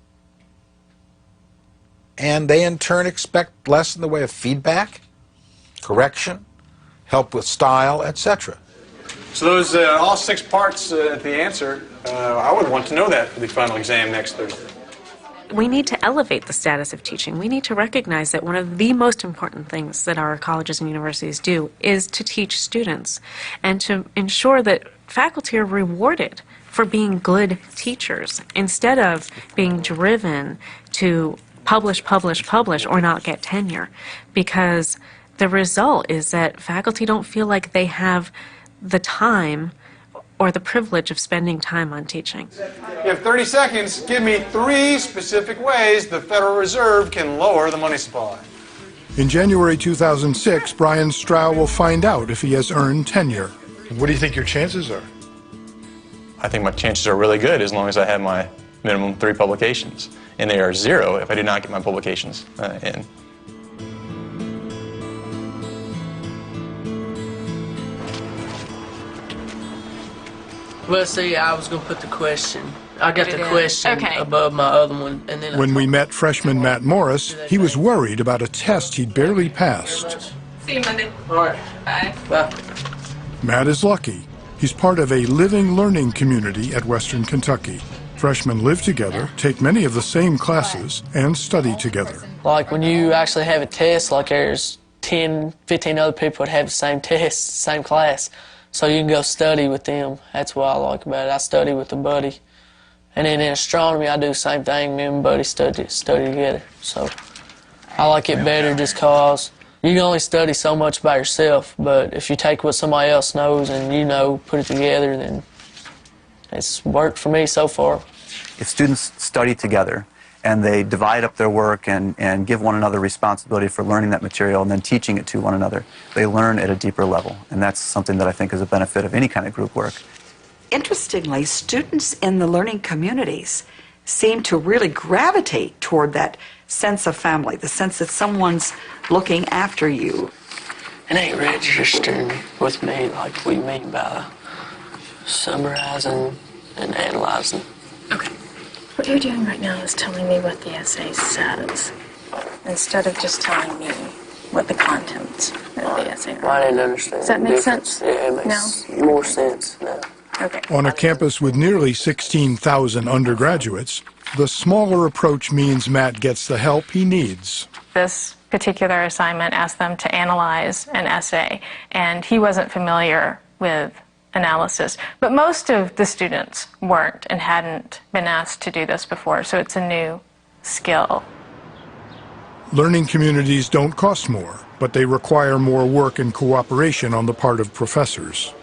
and they in turn expect less in the way of feedback, correction, help with style, etc. So those all 6 parts at the answer, I would want to know that for the final exam next Thursday. We need to elevate the status of teaching. We need to recognize that one of the most important things that our colleges and universities do is to teach students and to ensure that faculty are rewarded for being good teachers instead of being driven to publish, publish, publish, or not get tenure. Because the result is that faculty don't feel like they have the time or the privilege of spending time on teaching. You have 30 seconds. Give me 3 specific ways the Federal Reserve can lower the money supply. In January 2006, Brian Strauss will find out if he has earned tenure. What do you think your chances are? I think my chances are really good as long as I have my minimum 3 publications. And they are 0 if I do not get my publications in. Well, see, I was going to put the question. I got the question above my other one, and then. When we met freshman Matt Morris, he was worried about a test he'd barely passed. See you Monday. All right. Bye. Bye. Matt is lucky. He's part of a living learning community at Western Kentucky. Freshmen live together, take many of the same classes, and study together. Like when you actually have a test, like there's 10, 15 other people that have the same test, same class. So you can go study with them. That's what I like about it. I study with a buddy. And then in astronomy, I do the same thing. Me and my buddy study together. So I like it better just because you can only study so much by yourself. But if you take what somebody else knows and you know, put it together, then it's worked for me so far. If students study together and they divide up their work and give one another responsibility for learning that material and then teaching it to one another, they learn at a deeper level. And that's something that I think is a benefit of any kind of group work. Interestingly, students in the learning communities seem to really gravitate toward that sense of family, the sense that someone's looking after you. It ain't registering with me like we mean by summarizing and analyzing. Okay. What you're doing right now is telling me what the essay says, instead of just telling me what the contents of the essay are. I didn't understand. Does that make sense? Yeah, it makes more sense now. Okay. On a campus with nearly 16,000 undergraduates, the smaller approach means Matt gets the help he needs. This particular assignment asked them to analyze an essay, and he wasn't familiar with analysis. But most of the students weren't and hadn't been asked to do this before, so it's a new skill. Learning communities don't cost more, but they require more work and cooperation on the part of professors.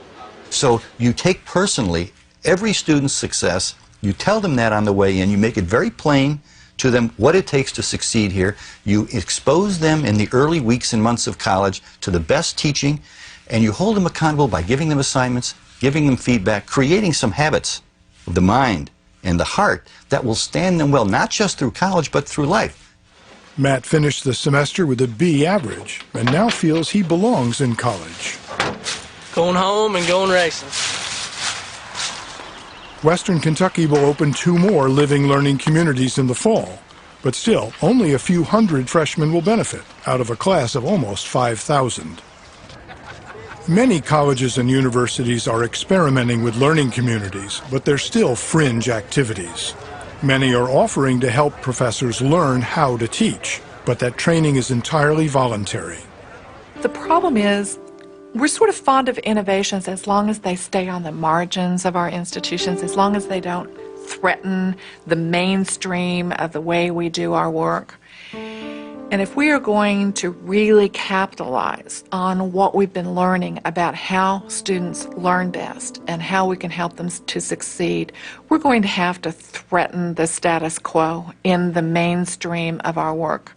So you take personally every student's success, you tell them that on the way in, you make it very plain to them what it takes to succeed here. You expose them in the early weeks and months of college to the best teaching, and you hold them accountable by giving them assignments, giving them feedback, creating some habits of the mind and the heart that will stand them well, not just through college, but through life. Matt finished the semester with a B average and now feels he belongs in college. Going home and going racing. Western Kentucky will open 2 more living learning communities in the fall, but still, only a few hundred freshmen will benefit out of a class of almost 5,000. Many colleges and universities are experimenting with learning communities, but they're still fringe activities. Many are offering to help professors learn how to teach, but that training is entirely voluntary. The problem is, we're sort of fond of innovations as long as they stay on the margins of our institutions, as long as they don't threaten the mainstream of the way we do our work. And if we are going to really capitalize on what we've been learning about how students learn best and how we can help them to succeed, we're going to have to threaten the status quo in the mainstream of our work.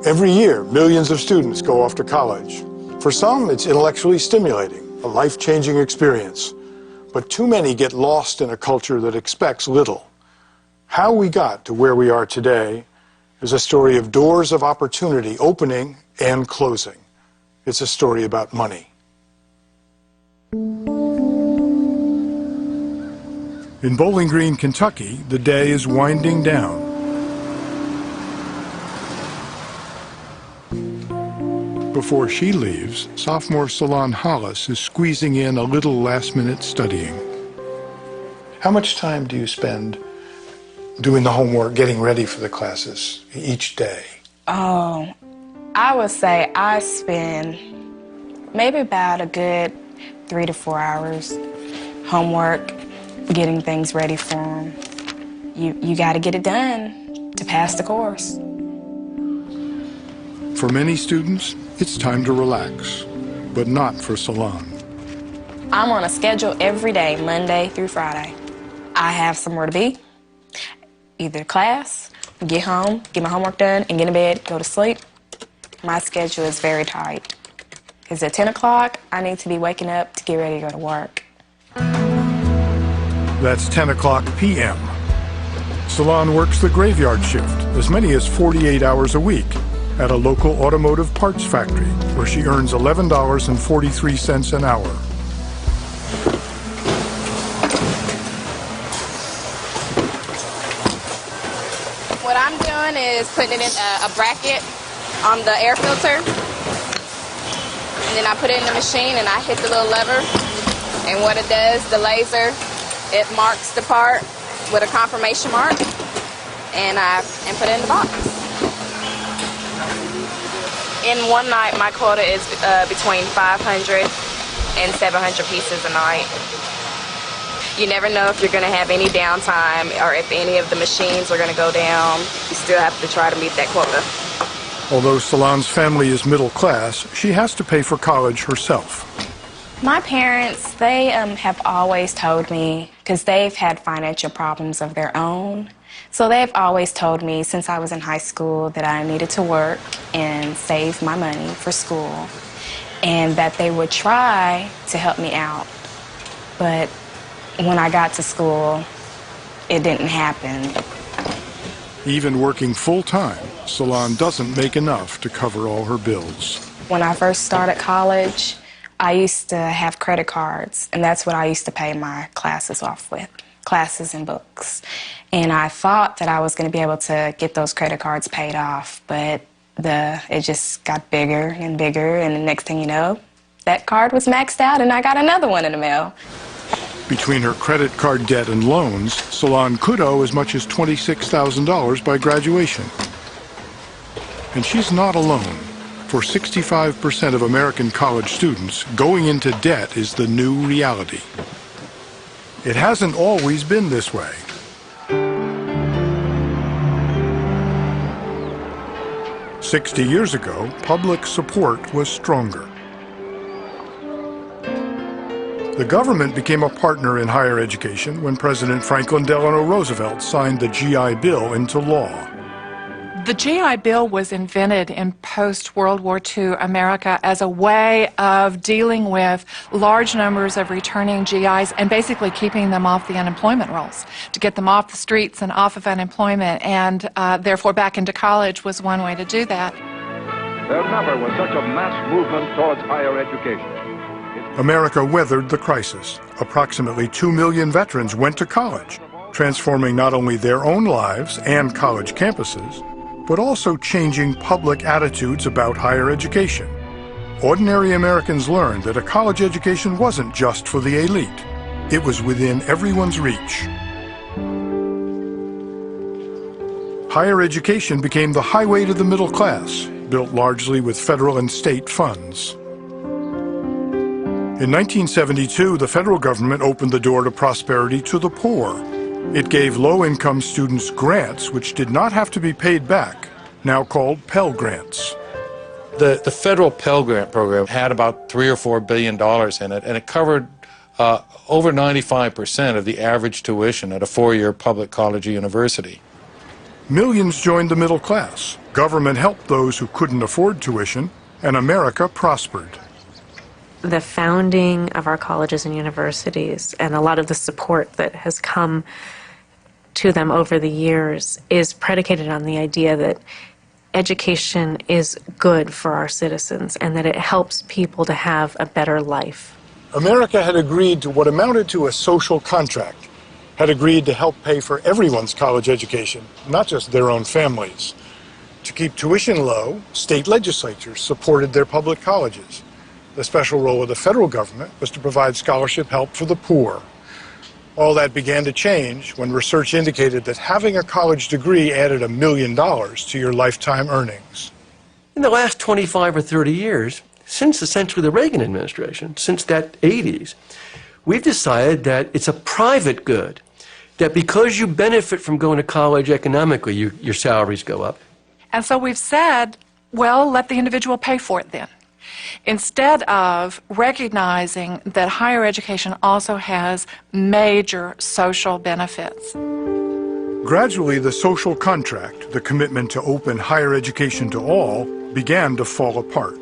Every year, millions of students go off to college. For some, it's intellectually stimulating, a life-changing experience. But too many get lost in a culture that expects little. How we got to where we are today is a story of doors of opportunity opening and closing. It's a story about money. In Bowling Green, Kentucky, the day is winding down. Before she leaves, sophomore Salon Hollis is squeezing in a little last-minute studying. How much time do you spend doing the homework, getting ready for the classes each day? I would say I spend maybe about a good 3 to 4 hours. homework, getting things ready for them. You got to get it done to pass the course. For many students, it's time to relax, but not for Salon. I'm on a schedule every day, Monday through Friday. I have somewhere to be, either class, get home, get my homework done, and get in bed, go to sleep. My schedule is very tight. Because at 10 o'clock, I need to be waking up to get ready to go to work. That's 10 o'clock p.m. Salon works the graveyard shift, as many as 48 hours a week, at a local automotive parts factory, where she earns $11.43 an hour. What I'm doing is putting it in a bracket on the air filter. And then I put it in the machine and I hit the little lever. And what it does, the laser, it marks the part with a confirmation mark. And put it in the box. In one night, my quota is between 500 and 700 pieces a night. You never know if you're going to have any downtime or if any of the machines are going to go down. You still have to try to meet that quota. Although Salon's family is middle class, she has to pay for college herself. My parents, they have always told me, because they've had financial problems of their own, so they've always told me since I was in high school that I needed to work and save my money for school, and that they would try to help me out. But when I got to school, it didn't happen. Even working full-time, Salon doesn't make enough to cover all her bills. When I first started college, I used to have credit cards, and that's what I used to pay my classes off with, classes and books. And I thought that I was going to be able to get those credit cards paid off, but it just got bigger and bigger, and the next thing you know, that card was maxed out and I got another one in the mail. Between her credit card debt and loans, Salon could owe as much as $26,000 by graduation. And she's not alone. For 65% of American college students, going into debt is the new reality. It hasn't always been this way. "60 years ago, public support was stronger. The government became a partner in higher education when President Franklin Delano Roosevelt signed the GI Bill into law. The GI Bill was invented in post-World War II America as a way of dealing with large numbers of returning GIs and basically keeping them off the unemployment rolls, to get them off the streets and off of unemployment, and therefore back into college was one way to do that. There never was such a mass movement towards higher education. America weathered the crisis. Approximately 2 million veterans went to college, transforming not only their own lives and college campuses, but also changing public attitudes about higher education. Ordinary Americans learned that a college education wasn't just for the elite. It was within everyone's reach. Higher education became the highway to the middle class, built largely with federal and state funds. In 1972, the federal government opened the door to prosperity to the poor. It gave low-income students grants which did not have to be paid back, now called Pell Grants. The federal Pell Grant program had about $3 or $4 billion in it, and it covered over 95% of the average tuition at a four-year public college or university. Millions joined the middle class. Government helped those who couldn't afford tuition, and America prospered. The founding of our colleges and universities and a lot of the support that has come to them over the years is predicated on the idea that education is good for our citizens and that it helps people to have a better life. America had agreed to what amounted to a social contract, had agreed to help pay for everyone's college education, not just their own families. To keep tuition low, state legislatures supported their public colleges. The special role of the federal government was to provide scholarship help for the poor. All that began to change when research indicated that having a college degree added $1 million to your lifetime earnings. In the last 25 or 30 years, since essentially the Reagan administration, since that 80s, we've decided that it's a private good, that because you benefit from going to college economically, your salaries go up. And so we've said, well, let the individual pay for it then, instead of recognizing that higher education also has major social benefits. Gradually, the social contract, the commitment to open higher education to all, began to fall apart.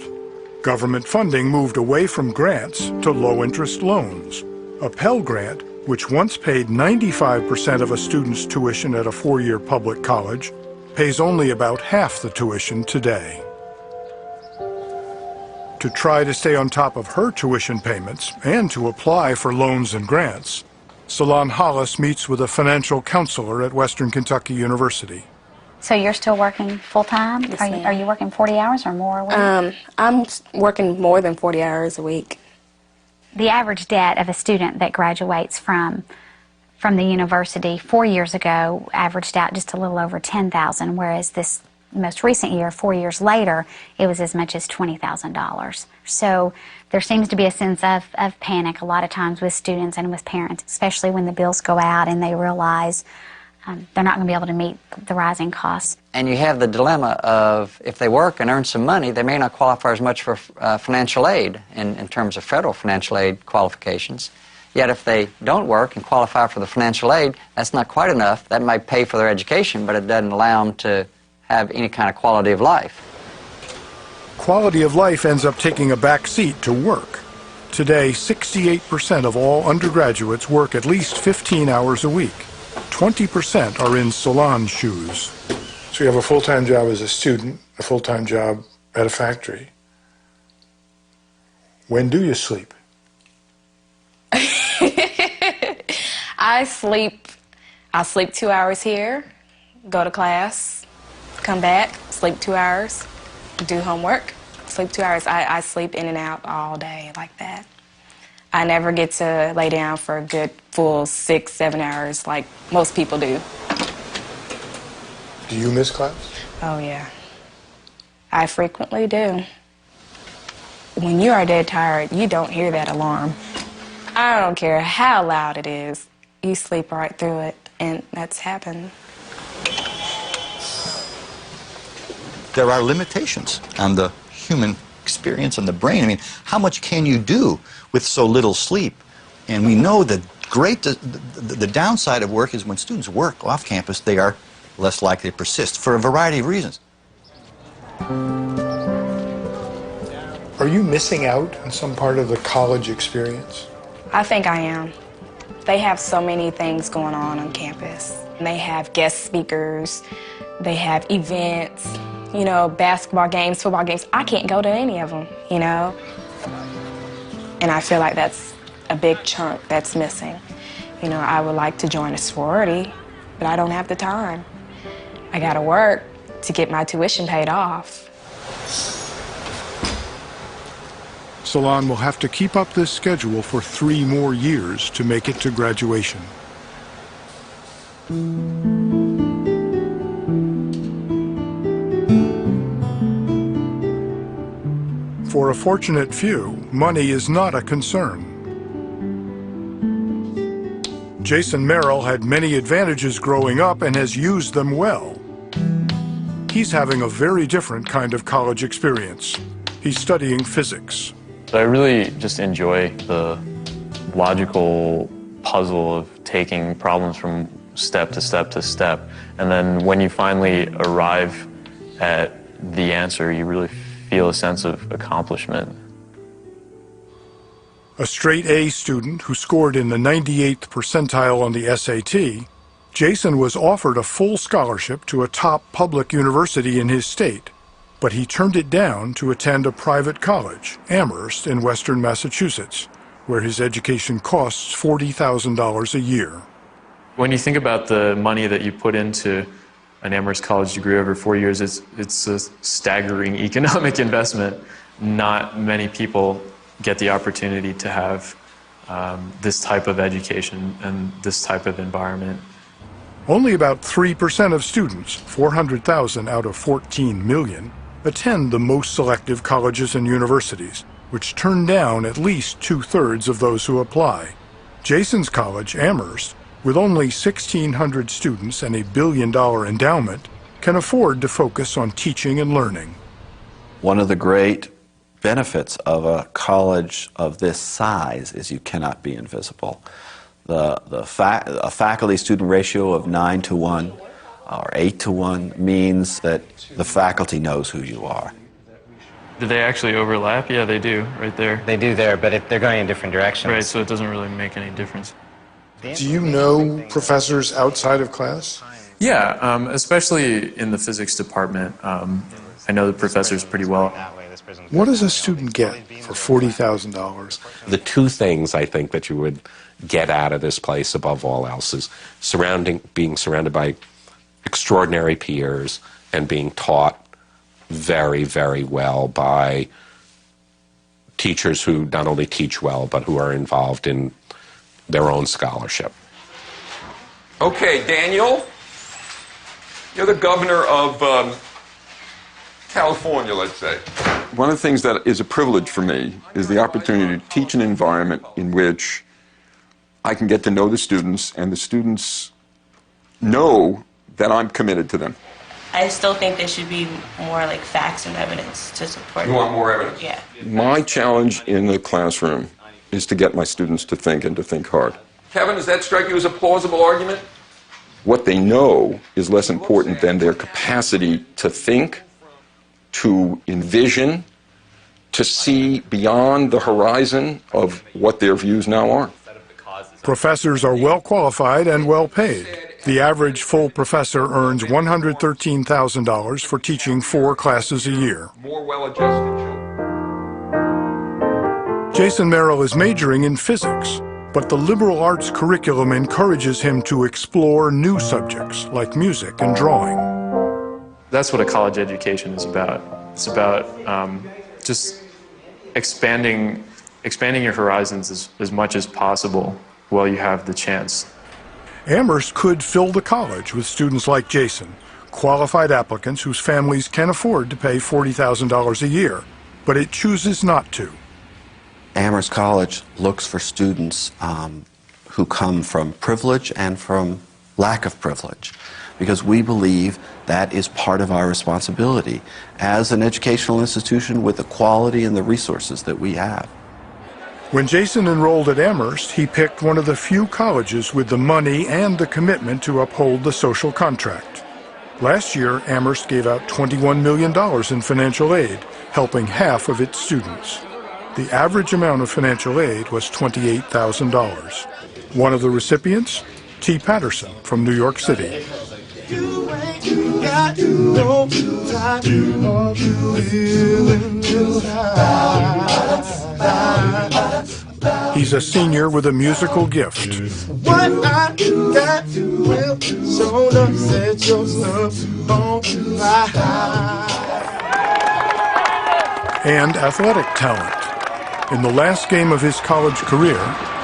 Government funding moved away from grants to low-interest loans. A Pell Grant, which once paid 95% of a student's tuition at a four-year public college, pays only about half the tuition today. To try to stay on top of her tuition payments and to apply for loans and grants, Solon Hollis meets with a financial counselor at Western Kentucky University. So you're still working full-time? Yes, Are you working 40 hours or more a week? I'm working more than 40 hours a week. The average debt of a student that graduates from the university 4 years ago averaged out just a little over $10,000, whereas this most recent year, 4 years later, it was as much as $20,000. So there seems to be a sense of panic a lot of times with students and with parents, especially when the bills go out and they realize they're not going to be able to meet the rising costs. And you have the dilemma of if they work and earn some money, they may not qualify as much for financial aid in terms of federal financial aid qualifications. Yet if they don't work and qualify for the financial aid, that's not quite enough. That might pay for their education, but it doesn't allow them to have any kind of quality of life. Quality of life ends up taking a back seat to work. Today, 68% of all undergraduates work at least 15 hours a week. 20% are in Solon's shoes. So you have a full-time job as a student, a full-time job at a factory. When do you sleep? I sleep 2 hours here, go to class, come back, sleep 2 hours, do homework, sleep 2 hours. I sleep in and out all day like that. I never get to lay down for a good full 6-7 hours like most people do. Do you miss class? Oh, yeah. I frequently do. When you are dead tired, you don't hear that alarm. I don't care how loud it is. You sleep right through it, and that's happened. There are limitations on the human experience and the brain. I mean, how much can you do with so little sleep? And we know that the downside of work is when students work off campus, they are less likely to persist for a variety of reasons. Are you missing out on some part of the college experience? I think I am. They have so many things going on campus. They have guest speakers, they have events, you know, basketball games, football games. I can't go to any of them, you know? And I feel like that's a big chunk that's missing. You know, I would like to join a sorority, but I don't have the time. I gotta work to get my tuition paid off. Solon will have to keep up this schedule for 3 more years to make it to graduation. For a fortunate few, money is not a concern. Jason Merrow had many advantages growing up and has used them well. He's having a very different kind of college experience. He's studying physics. I really just enjoy the logical puzzle of taking problems from step to step to step. And then when you finally arrive at the answer, you really feel a sense of accomplishment. A straight A student who scored in the 98th percentile on the SAT, Jason was offered a full scholarship to a top public university in his state, but he turned it down to attend a private college, Amherst, in western Massachusetts, where his education costs $40,000 a year. When you think about the money that you put into an Amherst college degree over 4 years, it's a staggering economic investment. Not many people get the opportunity to have this type of education and this type of environment. Only about 3% of students, 400,000 out of 14 million, attend the most selective colleges and universities, which turn down at least 2/3 of those who apply. Jason's college, Amherst, with only 1,600 students and a $1 billion endowment, can afford to focus on teaching and learning. One of the great benefits of a college of this size is you cannot be invisible. A faculty-student ratio of 9-to-1 or 8-to-1 means that the faculty knows who you are. Do they actually overlap? Yeah, they do, right there. They do there, but they're going in different directions. Right, so it doesn't really make any difference. Do you know professors outside of class? Yeah, especially in the physics department. I know the professors pretty well. What does a student get for $40,000? The two things I think that you would get out of this place above all else is being surrounded by extraordinary peers and being taught very, very well by teachers who not only teach well, but who are involved in their own scholarship. Okay, Daniel, you're the governor of California, let's say. One of the things that is a privilege for me is the opportunity to teach an environment in which I can get to know the students, and the students know that I'm committed to them. I still think there should be more like facts and evidence to support. You want more evidence? Yeah. My challenge in the classroom is to get my students to think and to think hard. Kevin, does that strike you as a plausible argument? What they know is less important than their capacity to think, to envision, to see beyond the horizon of what their views now are. Professors are well qualified and well paid. The average full professor earns $113,000 for teaching 4 classes a year. More well-adjusted children. Jason Merrow is majoring in physics, but the liberal arts curriculum encourages him to explore new subjects like music and drawing. That's what a college education is about. It's about just expanding your horizons as much as possible while you have the chance. Amherst could fill the college with students like Jason, qualified applicants whose families can afford to pay $40,000 a year, but it chooses not to. Amherst College looks for students who come from privilege and from lack of privilege, because we believe that is part of our responsibility as an educational institution with the quality and the resources that we have. When Jason enrolled at Amherst, he picked one of the few colleges with the money and the commitment to uphold the social contract. Last year, Amherst gave out $21 million in financial aid, helping half of its students. The average amount of financial aid was $28,000. One of the recipients, T. Patterson from New York City. He's a senior with a musical gift. What I got will show up, set your stuff on fire. And athletic talent. In the last game of his college career,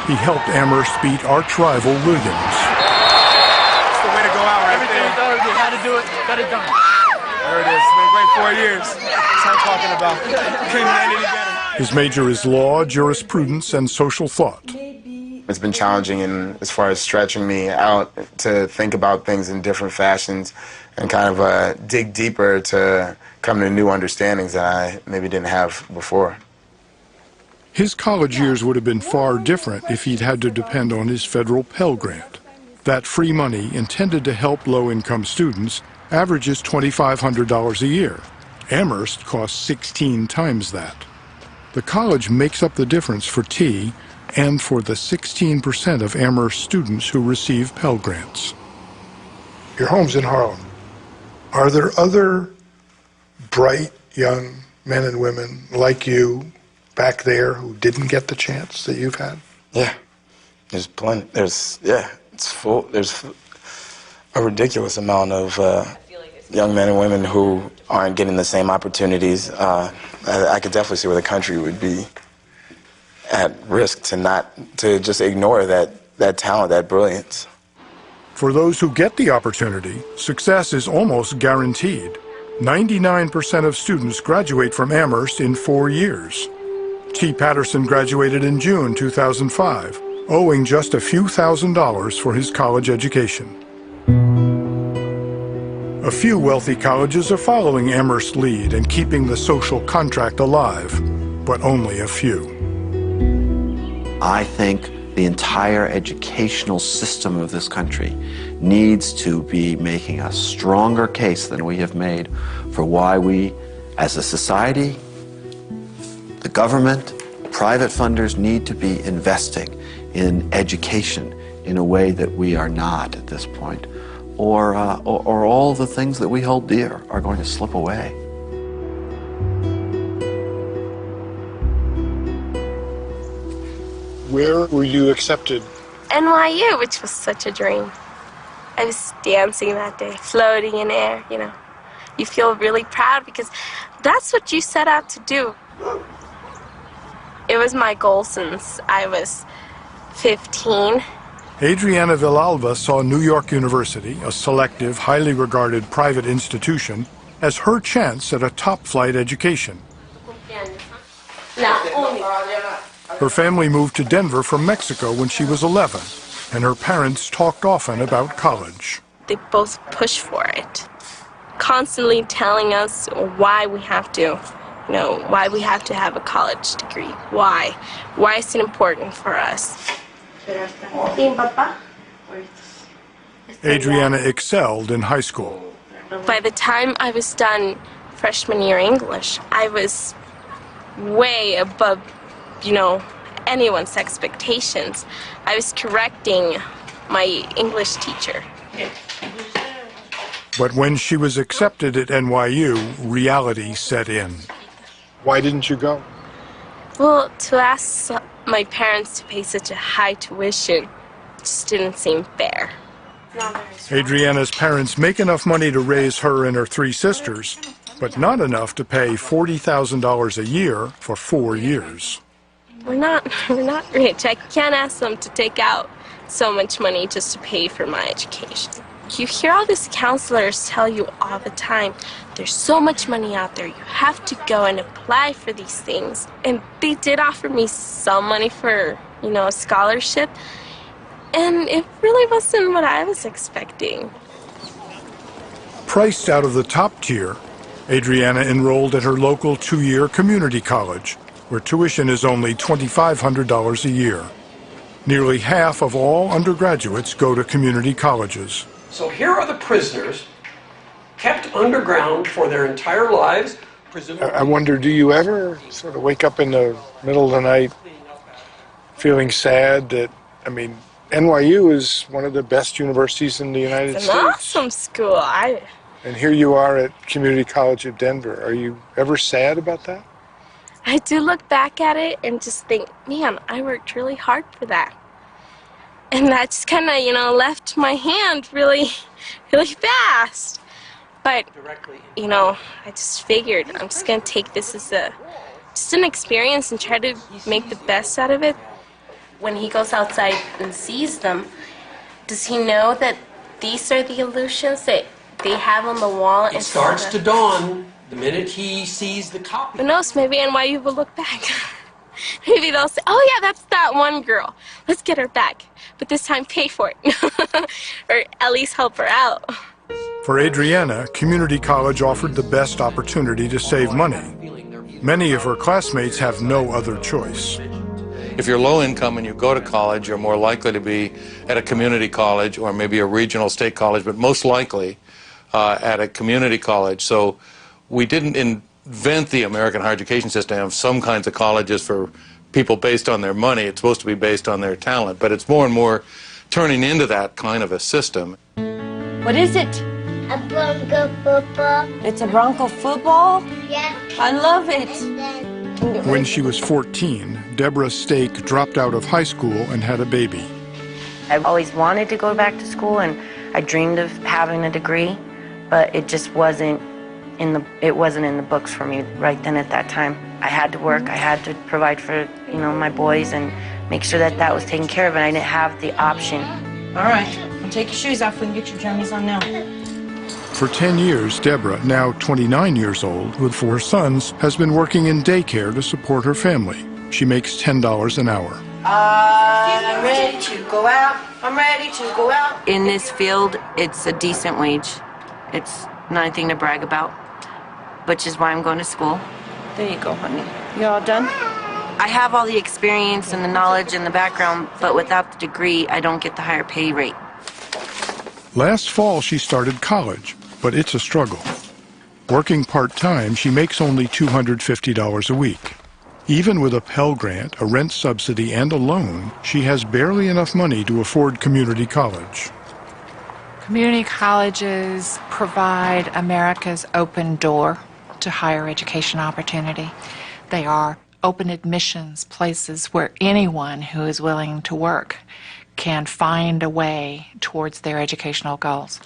he helped Amherst beat arch rival Williams. That's the way to go out right there. Everything we thought we had to do it, got it done. There it is. It's been a great 4 years. That's what I'm talking about. Couldn't end any better. His major is law, jurisprudence, and social thought. It's been challenging as far as stretching me out to think about things in different fashions and kind of dig deeper to come to new understandings that I maybe didn't have before. His college years would have been far different if he'd had to depend on his federal Pell Grant. That free money, intended to help low-income students, averages $2,500 a year. Amherst costs 16 times that. The college makes up the difference for T and for the 16% of Amherst students who receive Pell Grants. Your home's in Harlem. Are there other bright young men and women like you back there who didn't get the chance that you've had? Yeah, there's plenty. It's full. There's a ridiculous amount of young men and women who aren't getting the same opportunities. I could definitely see where the country would be at risk to just ignore that talent, that brilliance. For those who get the opportunity, success is almost guaranteed. 99% of students graduate from Amherst in 4 years. T. Patterson graduated in June 2005. owing just a few $1,000s for his college education. A few wealthy colleges are following Amherst's lead and keeping the social contract alive, but only a few. I think the entire educational system of this country needs to be making a stronger case than we have made for why we, as a society, the government, private funders need to be investing in education in a way that we are not at this point, or all the things that we hold dear are going to slip away. Where were you accepted? NYU, which was such a dream. I was dancing that day, floating in air, you know. You feel really proud because that's what you set out to do. It was my goal since I was 15. Adriana Villalba saw New York University, a selective, highly regarded private institution, as her chance at a top-flight education. Her family moved to Denver from Mexico when she was 11, and her parents talked often about college. They both push for it, constantly telling us why we have to, why we have to have a college degree. Why is it important for us? Adriana excelled in high school. By the time I was done freshman year English, I was way above, anyone's expectations. I was correcting my English teacher. But when she was accepted at NYU, reality set in. Why didn't you go? Well, to ask my parents to pay such a high tuition just didn't seem fair. Adriana's parents make enough money to raise her and her 3 sisters, but not enough to pay $40,000 a year for 4 years. We're not rich. I can't ask them to take out so much money just to pay for my education. You hear all these counselors tell you all the time, there's so much money out there, you have to go and apply for these things. And they did offer me some money for, a scholarship, and it really wasn't what I was expecting. Priced out of the top tier, Adriana enrolled at her local 2-year community college, where tuition is only $2,500 a year. Nearly half of all undergraduates go to community colleges. So here are the prisoners, kept underground for their entire lives. I wonder, do you ever sort of wake up in the middle of the night feeling sad that, NYU is one of the best universities in the United States. It's an awesome school. And here you are at Community College of Denver. Are you ever sad about that? I do look back at it and just think, man, I worked really hard for that. And that just kind of, left my hand really, really fast. But, I just figured I'm just going to take this as just an experience and try to make the best out of it. When he goes outside and sees them, does he know that these are the illusions that they have on the wall? It starts to dawn the minute he sees the copy. Who knows, maybe NYU will look back. Maybe they'll say, oh yeah, that's that one girl. Let's get her back. But this time pay for it. Or at least help her out. For Adriana, community college offered the best opportunity to save money. Many of her classmates have no other choice. If you're low income and you go to college, you're more likely to be at a community college or maybe a regional state college, but most likely at a community college. So we didn't invent the American higher education system. Have some kinds of colleges for people based on their money. It's supposed to be based on their talent, but it's more and more turning into that kind of a system. What is it? A Bronco football. It's a Bronco football? Yeah. I love it. When she was 14, Deborah Stake dropped out of high school and had a baby. I always wanted to go back to school, and I dreamed of having a degree, but it just wasn't in the books for me right then at that time. I had to work. I had to provide for my boys and make sure that that was taken care of, and I didn't have the option. All right, well, take your shoes off. We can get your jammies on now. For 10 years, Deborah, now 29 years old, with 4 sons, has been working in daycare to support her family. She makes $10 an hour. I'm ready to go out. I'm ready to go out. In this field, it's a decent wage. It's not anything to brag about, which is why I'm going to school. There you go, honey. You all done? I have all the experience and the knowledge and the background, but without the degree, I don't get the higher pay rate. Last fall, she started college, but it's a struggle. Working part-time, she makes only $250 a week. Even with a Pell Grant, a rent subsidy, and a loan, she has barely enough money to afford community college. Community colleges provide America's open door to higher education opportunity. They are open admissions places where anyone who is willing to work can find a way towards their educational goals.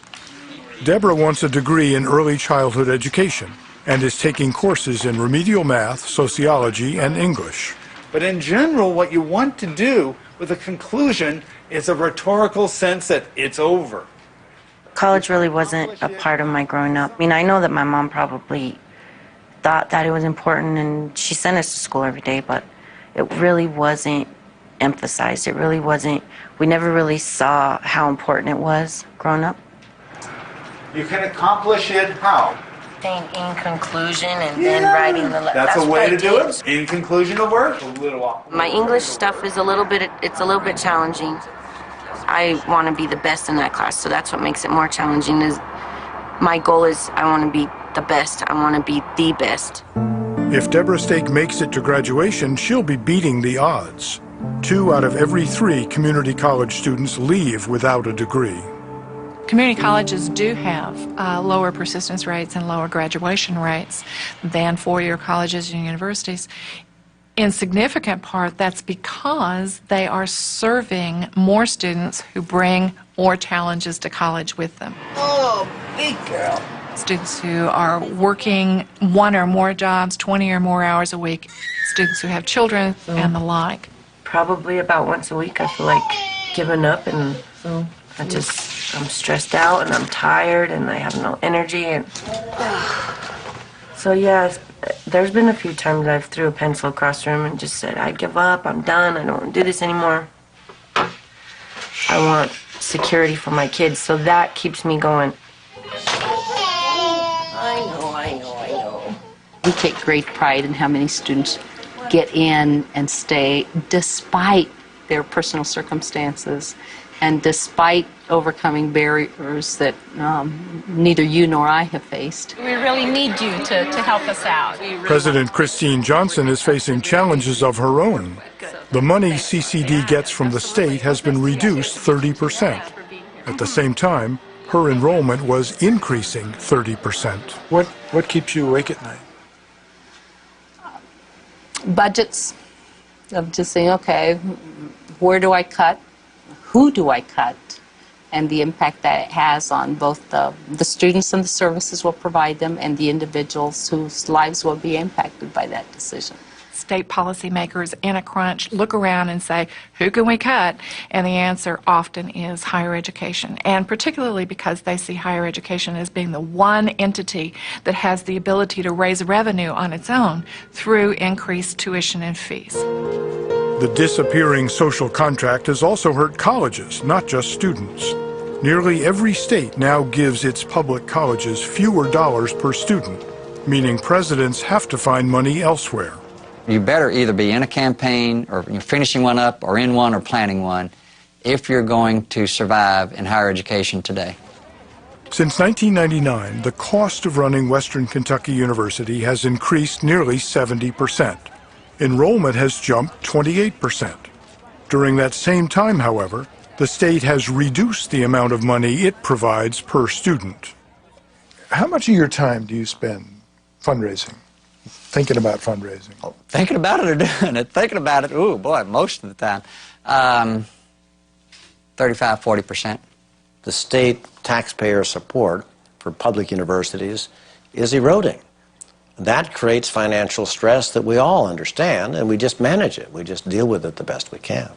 Deborah wants a degree in early childhood education and is taking courses in remedial math, sociology, and English. But in general, what you want to do with a conclusion is a rhetorical sense that it's over. College really wasn't a part of my growing up. I mean, I know that my mom probably thought that it was important and she sent us to school every day, but it really wasn't emphasized. It really wasn't, we never really saw how important it was growing up. You can accomplish it how? Saying in conclusion and then writing the letter. That's a way to do it. In conclusion of work. My English stuff is a little bit challenging. I want to be the best in that class, so that's what makes it more challenging. Is my goal is I want to be the best. I want to be the best. If Deborah Stake makes it to graduation, she'll be beating the odds. 2 out of every 3 community college students leave without a degree. Community colleges do have lower persistence rates and lower graduation rates than four-year colleges and universities. In significant part, that's because they are serving more students who bring more challenges to college with them. Oh, big girl. Students who are working 1 or more jobs, 20 or more hours a week, students who have children and the like. Probably about once a week I feel like giving up and I'm stressed out and I'm tired and I have no energy. And so yeah, there's been a few times I've threw a pencil across the room and just said, I give up, I'm done, I don't want to do this anymore. I want security for my kids, so that keeps me going. I know. We take great pride in how many students get in and stay despite their personal circumstances and despite overcoming barriers that neither you nor I have faced. We really need you to help us out. President Christine Johnson is facing challenges of her own. The money CCD gets from the state has been reduced 30%. At the same time, her enrollment was increasing 30%. What keeps you awake at night? Budgets, of just saying, okay, where do I cut? Who do I cut? And the impact that it has on both the students and the services we'll provide them and the individuals whose lives will be impacted by that decision. State policymakers in a crunch look around and say, who can we cut? And the answer often is higher education, and particularly because they see higher education as being the one entity that has the ability to raise revenue on its own through increased tuition and fees. The disappearing social contract has also hurt colleges, not just students. Nearly every state now gives its public colleges fewer dollars per student, meaning presidents have to find money elsewhere. You better either be in a campaign or you're finishing one up or in one or planning one if you're going to survive in higher education today. Since 1999, the cost of running Western Kentucky University has increased nearly 70%. Enrollment has jumped 28%. During that same time, however, the state has reduced the amount of money it provides per student. How much of your time do you spend fundraising, thinking about fundraising? Thinking about it or doing it? Thinking about it, ooh, boy, most of the time. 35–40%. The state taxpayer support for public universities is eroding. That creates financial stress that we all understand, and we just manage it. We just deal with it the best we can.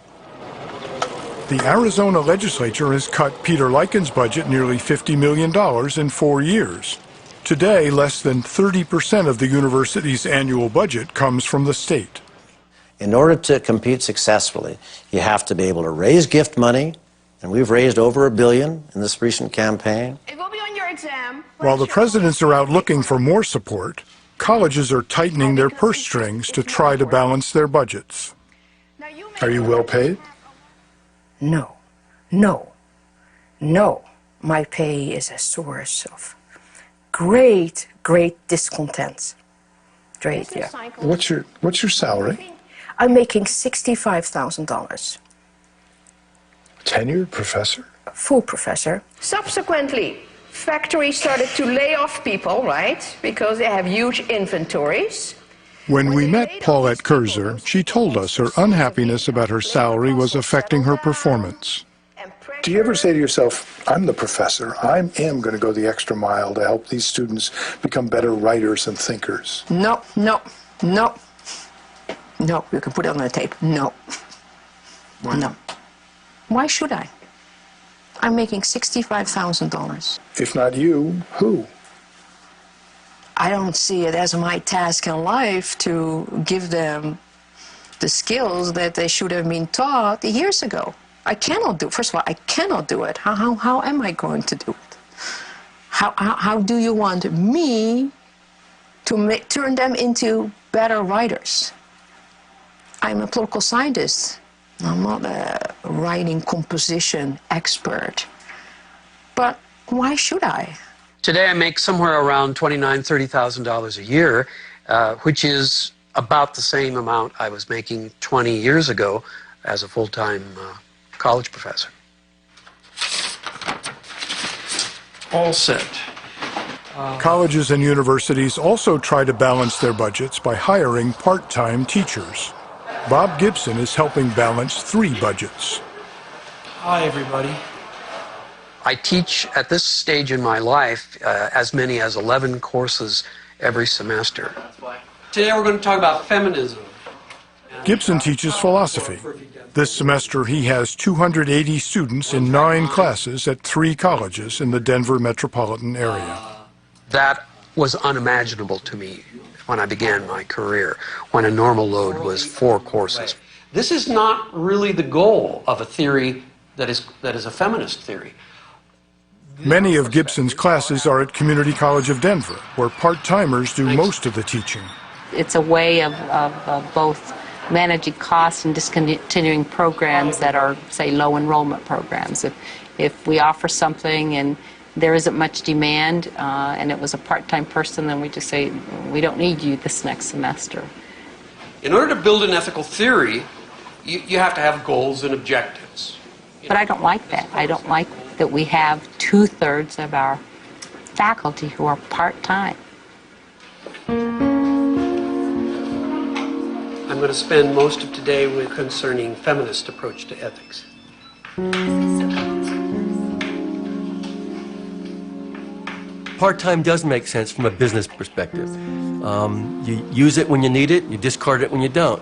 The Arizona legislature has cut Peter Liken's budget nearly $50 million in 4 years. Today, less than 30% of the university's annual budget comes from the state. In order to compete successfully, you have to be able to raise gift money, and we've raised over $1 billion in this recent campaign. It will be on your exam. While the presidents are out looking for more support, colleges are tightening their purse strings to try to balance their budgets. Are you well paid? No, no, no. My pay is a source of great discontent. Great, yeah. What's your salary? I'm making $65,000. Tenured professor? Full professor. Subsequently, factories started to lay off people, right? Because they have huge inventories. When we met Paulette Kurzer, she told us her unhappiness about her salary was affecting her performance. Do you ever say to yourself, I'm the professor, I am going to go the extra mile to help these students become better writers and thinkers? No, no, no. No, you can put it on the tape. No. Why? No. Why should I? I'm making $65,000. If not you, who? I don't see it as my task in life to give them the skills that they should have been taught years ago. I cannot do it. First of all, I cannot do it. How am I going to do it? How do you want me to turn them into better writers? I'm a political scientist. I'm not a writing composition expert. But why should I? Today I make somewhere around $29,000, $30,000 a year, which is about the same amount I was making 20 years ago as a full-time college professor. All set. Colleges and universities also try to balance their budgets by hiring part-time teachers. Bob Gibson is helping balance 3 budgets. Hi, everybody. I teach at this stage in my life as many as 11 courses every semester. Today we're going to talk about feminism. Gibson teaches philosophy. This semester he has 280 students in 9 classes at 3 colleges in the Denver metropolitan area. That was unimaginable to me when I began my career, when a normal load was 4 courses. This is not really the goal of a theory that is a feminist theory. Many of Gibson's classes are at Community College of Denver, where part-timers do most of the teaching. It's a way of both managing costs and discontinuing programs that are, say, low enrollment programs. If we offer something and there isn't much demand and it was a part-time person, then we just say, we don't need you this next semester. In order to build an ethical theory, you have to have goals and objectives. But I don't like that. I don't like that we have 2/3 of our faculty who are part-time. I'm going to spend most of today with concerning feminist approach to ethics. Part-time does make sense from a business perspective. You use it when you need it, you discard it when you don't.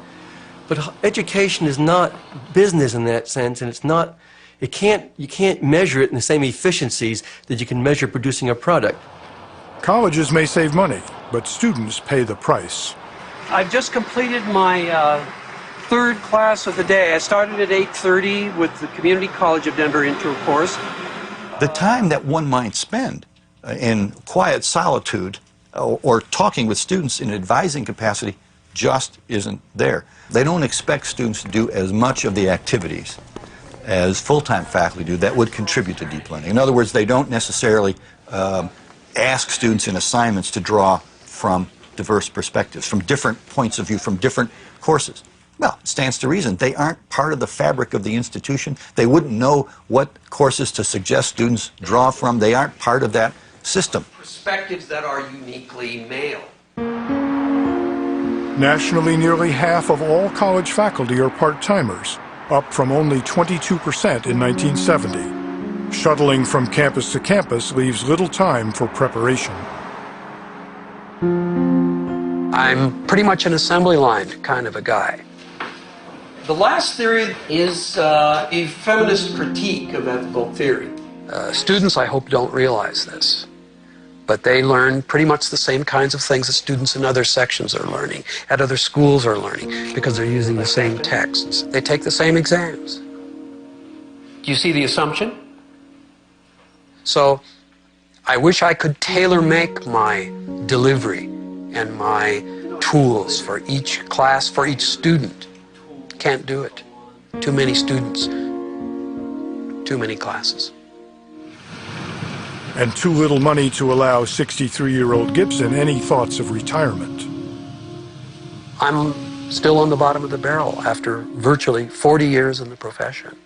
But education is not business in that sense, and it's not, you can't measure it in the same efficiencies that you can measure producing a product. Colleges may save money, but students pay the price. I've just completed my 3rd class of the day. I started at 8:30 with the Community College of Denver intro course. The time that one might spend in quiet solitude or talking with students in an advising capacity just isn't there. They don't expect students to do as much of the activities as full-time faculty do that would contribute to deep learning. In other words, they don't necessarily ask students in assignments to draw from diverse perspectives, from different points of view, from different courses. Well, it stands to reason. They aren't part of the fabric of the institution. They wouldn't know what courses to suggest students draw from. They aren't part of that system. Perspectives that are uniquely male. Nationally, nearly half of all college faculty are part-timers, up from only 22% in 1970. Shuttling from campus to campus leaves little time for preparation. I'm pretty much an assembly line kind of a guy. The last theory is a feminist critique of ethical theory. Students, I hope, don't realize this, but they learn pretty much the same kinds of things that students in other sections are learning, at other schools are learning, because they're using the same texts. They take the same exams. Do you see the assumption? So I wish I could tailor-make my delivery and my tools for each class, for each student. Can't do it. Too many students, too many classes. And too little money to allow 63-year-old Gibson any thoughts of retirement. I'm still on the bottom of the barrel after virtually 40 years in the profession.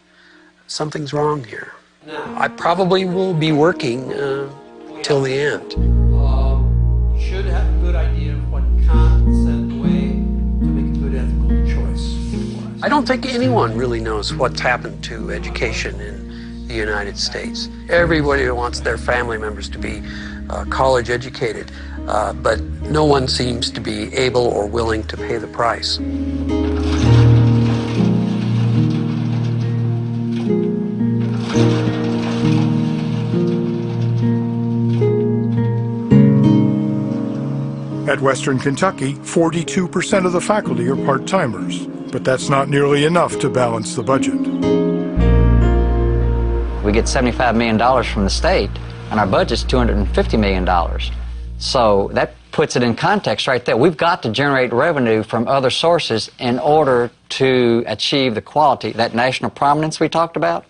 Something's wrong here. I probably will be working till the end. You should have a good idea of what consent way to make a good ethical choice. I don't think anyone really knows what's happened to education in the United States. Everybody wants their family members to be college educated, but no one seems to be able or willing to pay the price. At Western Kentucky, 42% of the faculty are part-timers, but that's not nearly enough to balance the budget. We get $75 million from the state, and our budget's $250 million. So that puts it in context right there. We've got to generate revenue from other sources in order to achieve the quality, that national prominence we talked about.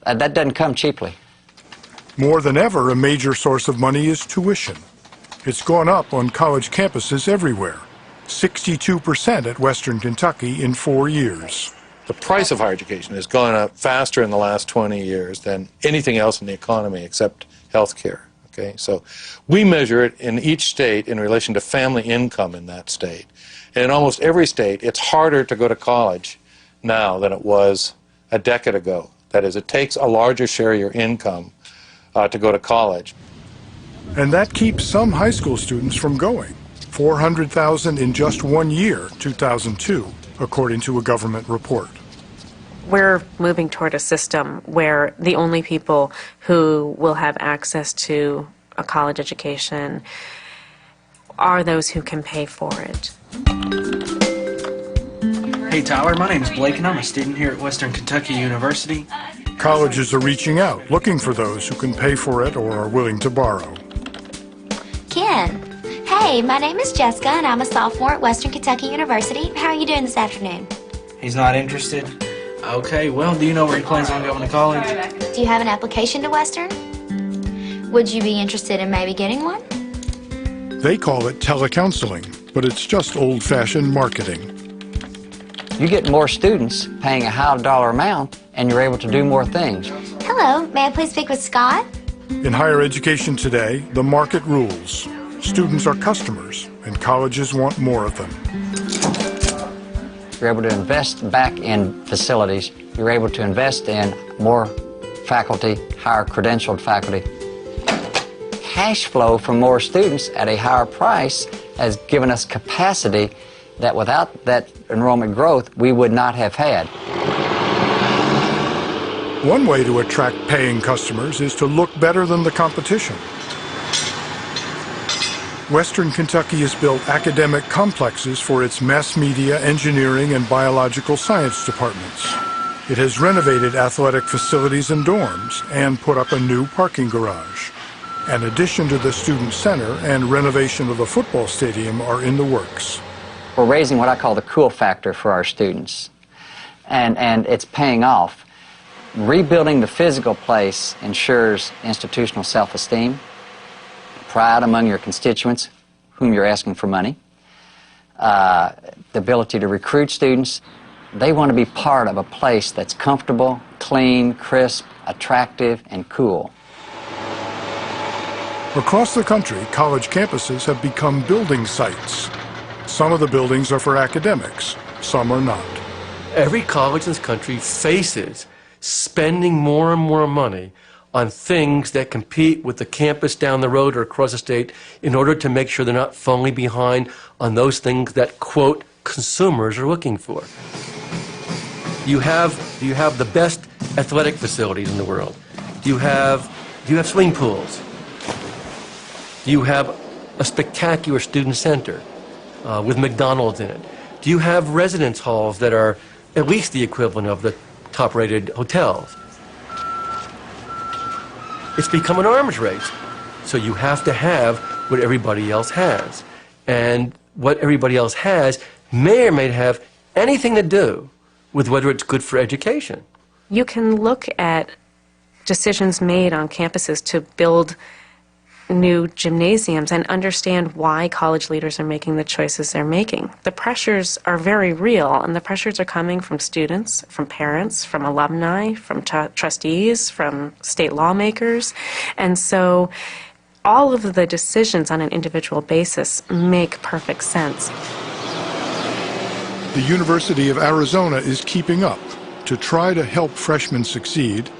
That doesn't come cheaply. More than ever, a major source of money is tuition. It's gone up on college campuses everywhere. 62% at Western Kentucky in 4 years. The price of higher education has gone up faster in the last 20 years than anything else in the economy except health care. Okay? So we measure it in each state in relation to family income in that state. And in almost every state, it's harder to go to college now than it was a decade ago. That is, it takes a larger share of your income to go to college. And that keeps some high school students from going. 400,000 in just 1 year, 2002, according to a government report. We're moving toward a system where the only people who will have access to a college education are those who can pay for it. Hey Tyler, my name's Blake and I'm a student here at Western Kentucky University. Colleges are reaching out, looking for those who can pay for it or are willing to borrow. Ken. Hey, my name is Jessica and I'm a sophomore at Western Kentucky University. How are you doing this afternoon? He's not interested? Okay, well, do you know where he plans on going to college? Do you have an application to Western? Would you be interested in maybe getting one? They call it telecounseling, but it's just old-fashioned marketing. You get more students paying a high dollar amount, and you're able to do more things. Hello, may I please speak with Scott? In higher education today, the market rules. Students are customers, and colleges want more of them. You're able to invest back in facilities. You're able to invest in more faculty, higher credentialed faculty. Cash flow from more students at a higher price has given us capacity that without that enrollment growth, we would not have had. One way to attract paying customers is to look better than the competition. Western Kentucky has built academic complexes for its mass media, engineering, and biological science departments. It has renovated athletic facilities and dorms and put up a new parking garage. An addition to the student center and renovation of the football stadium are in the works. We're raising what I call the cool factor for our students, and it's paying off. Rebuilding the physical place ensures institutional self-esteem, pride among your constituents, whom you're asking for money, the ability to recruit students. They want to be part of a place that's comfortable, clean, crisp, attractive, and cool. Across the country, college campuses have become building sites. Some of the buildings are for academics, some are not. Every college in this country faces spending more and more money on things that compete with the campus down the road or across the state in order to make sure they're not falling behind on those things that, quote, consumers are looking for. You have the best athletic facilities in the world. Do you have swimming pools? Do you have a spectacular student center with McDonald's in it? Do you have residence halls that are at least the equivalent of the top-rated hotels? It's become an arms race. So you have to have what everybody else has. And what everybody else has may or may have anything to do with whether it's good for education. You can look at decisions made on campuses to build new gymnasiums and understand why college leaders are making the choices they're making. The pressures are very real, and the pressures are coming from students, from parents, from alumni, from trustees, from state lawmakers. And so all of the decisions on an individual basis make perfect sense. The University of Arizona is keeping up. To try to help freshmen succeed,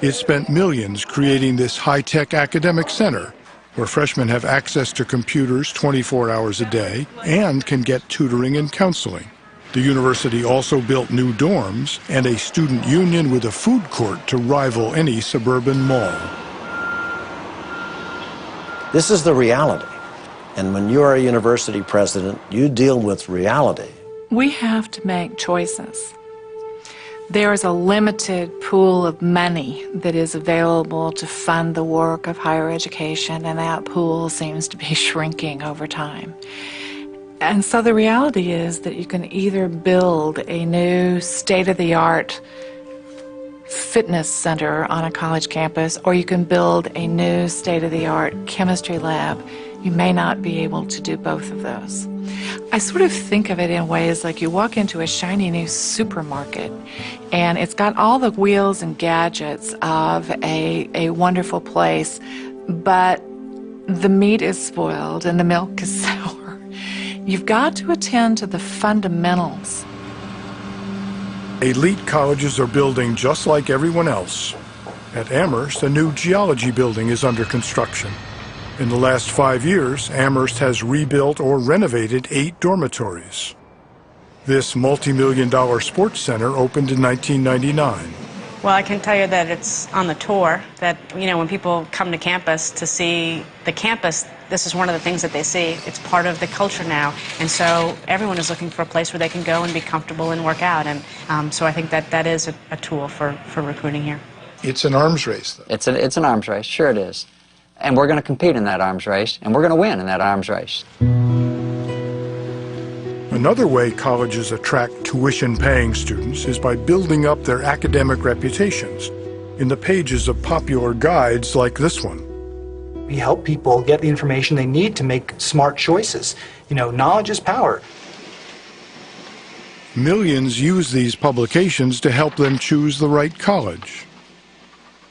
it spent millions creating this high-tech academic center where freshmen have access to computers 24 hours a day and can get tutoring and counseling. The university also built new dorms and a student union with a food court to rival any suburban mall. This is the reality. And when you are a university president, you deal with reality. We have to make choices. There is a limited pool of money that is available to fund the work of higher education, and that pool seems to be shrinking over time. And so the reality is that you can either build a new state-of-the-art fitness center on a college campus, or you can build a new state-of-the-art chemistry lab. You may not be able to do both of those. I sort of think of it in ways like you walk into a shiny new supermarket and it's got all the wheels and gadgets of a wonderful place, but the meat is spoiled and the milk is sour. You've got to attend to the fundamentals. Elite colleges are building just like everyone else. At Amherst, a new geology building is under construction. In the last 5 years, Amherst has rebuilt or renovated 8 dormitories. This multi-million-dollar sports center opened in 1999. Well, I can tell you that it's on the tour, that, you know, when people come to campus to see the campus, this is one of the things that they see. It's part of the culture now. And so everyone is looking for a place where they can go and be comfortable and work out. And so I think that that is a tool for recruiting here. It's an arms race, though. It's an arms race, sure it is. And we're going to compete in that arms race, and we're going to win in that arms race. Another way colleges attract tuition-paying students is by building up their academic reputations in the pages of popular guides like this one. We help people get the information they need to make smart choices. You know, knowledge is power. Millions use these publications to help them choose the right college.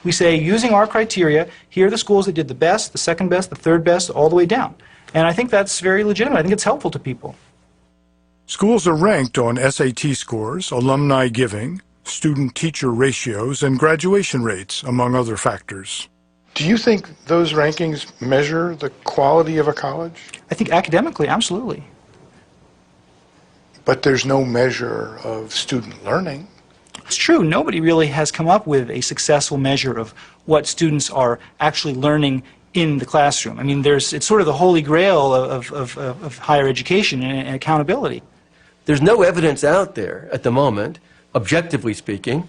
We say, using our criteria, here are the schools that did the best, the second best, the third best, all the way down. And I think that's very legitimate. I think it's helpful to people. Schools are ranked on SAT scores, alumni giving, student-teacher ratios, and graduation rates, among other factors. Do you think those rankings measure the quality of a college? I think academically, absolutely. But there's no measure of student learning. It's true. Nobody really has come up with a successful measure of what students are actually learning in the classroom. I mean, it's sort of the holy grail of higher education and accountability. There's no evidence out there at the moment, objectively speaking,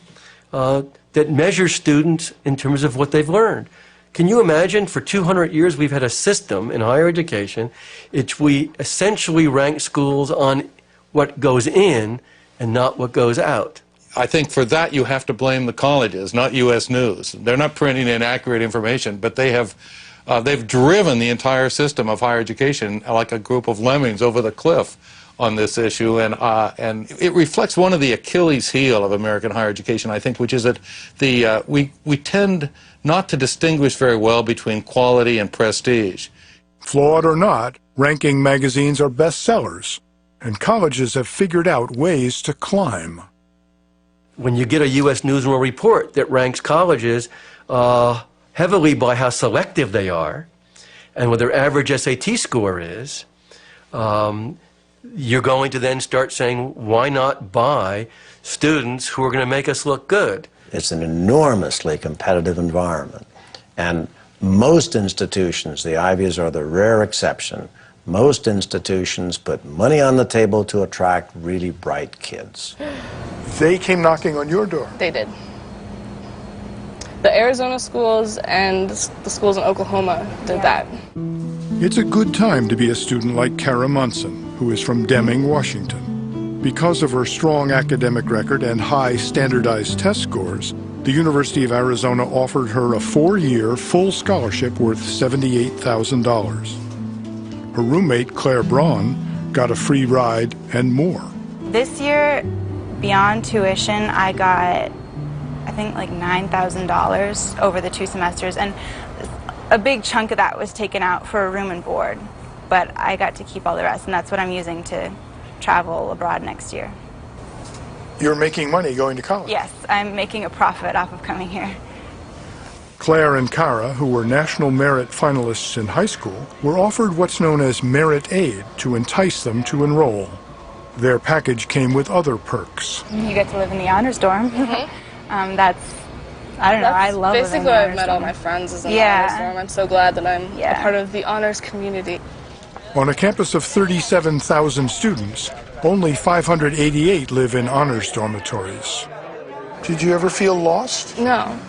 that measures students in terms of what they've learned. Can you imagine, for 200 years we've had a system in higher education in which we essentially rank schools on what goes in and not what goes out? I think for that you have to blame the colleges, not U.S. News. They're not printing inaccurate information, but they've driven the entire system of higher education like a group of lemmings over the cliff on this issue, and it reflects one of the Achilles heel of American higher education, I think, which is that we tend not to distinguish very well between quality and prestige. Flawed or not, ranking magazines are bestsellers, and colleges have figured out ways to climb. When you get a U.S. News and World Report that ranks colleges heavily by how selective they are and what their average SAT score is, you're going to then start saying, why not buy students who are going to make us look good? It's an enormously competitive environment. And Most institutions, the Ivies are the rare exception, most institutions put money on the table to attract really bright kids. They came knocking on your door. They did. The Arizona schools and the schools in Oklahoma did that. It's a good time to be a student like Kara Munson, who is from Deming, Washington. Because of her strong academic record and high standardized test scores, the University of Arizona offered her a 4-year full scholarship worth $78,000. Her roommate, Claire Braun, got a free ride and more. This year, beyond tuition, I got, I think, like $9,000 over the 2 semesters, and a big chunk of that was taken out for room and board, but I got to keep all the rest, and that's what I'm using to travel abroad next year. You're making money going to college? Yes, I'm making a profit off of coming here. Claire and Kara, who were National Merit finalists in high school, were offered what's known as merit aid to entice them to enroll. Their package came with other perks. You get to live in the honors dorm. That's, I don't know, I love living in Basically, the I've honors met all dorm. my friends as an honors dorm. I'm so glad that I'm a part of the honors community. On a campus of 37,000 students, only 588 live in honors dormitories. Did you ever feel lost? No.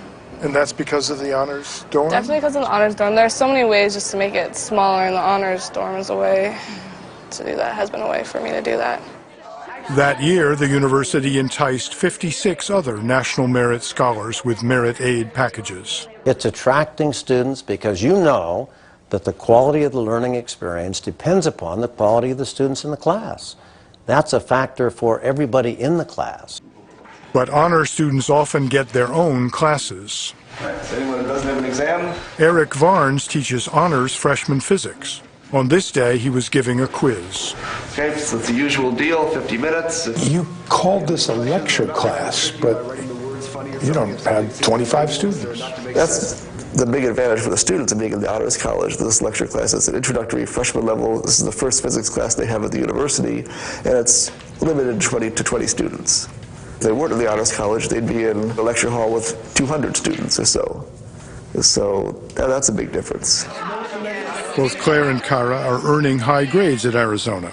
And that's because of the honors dorm? Definitely because of the honors dorm. There are so many ways just to make it smaller, and the honors dorm is a way to do that, has been a way for me to do that. That year, the university enticed 56 other National Merit Scholars with merit aid packages. It's attracting students because you know that the quality of the learning experience depends upon the quality of the students in the class. That's a factor for everybody in the class. But honor students often get their own classes. Anyone who doesn't have an exam? Eric Varnes teaches honors freshman physics. On this day, he was giving a quiz. Okay, so it's the usual deal, 50 minutes. You called this a lecture class, but you don't have 25 students. That's the big advantage for the students of being in the honors college. This lecture class is an introductory freshman level. This is the first physics class they have at the university, and it's limited to 20 students. If they weren't in the honors college, they'd be in a lecture hall with 200 students or so. So that's a big difference. Both Claire and Kara are earning high grades at Arizona.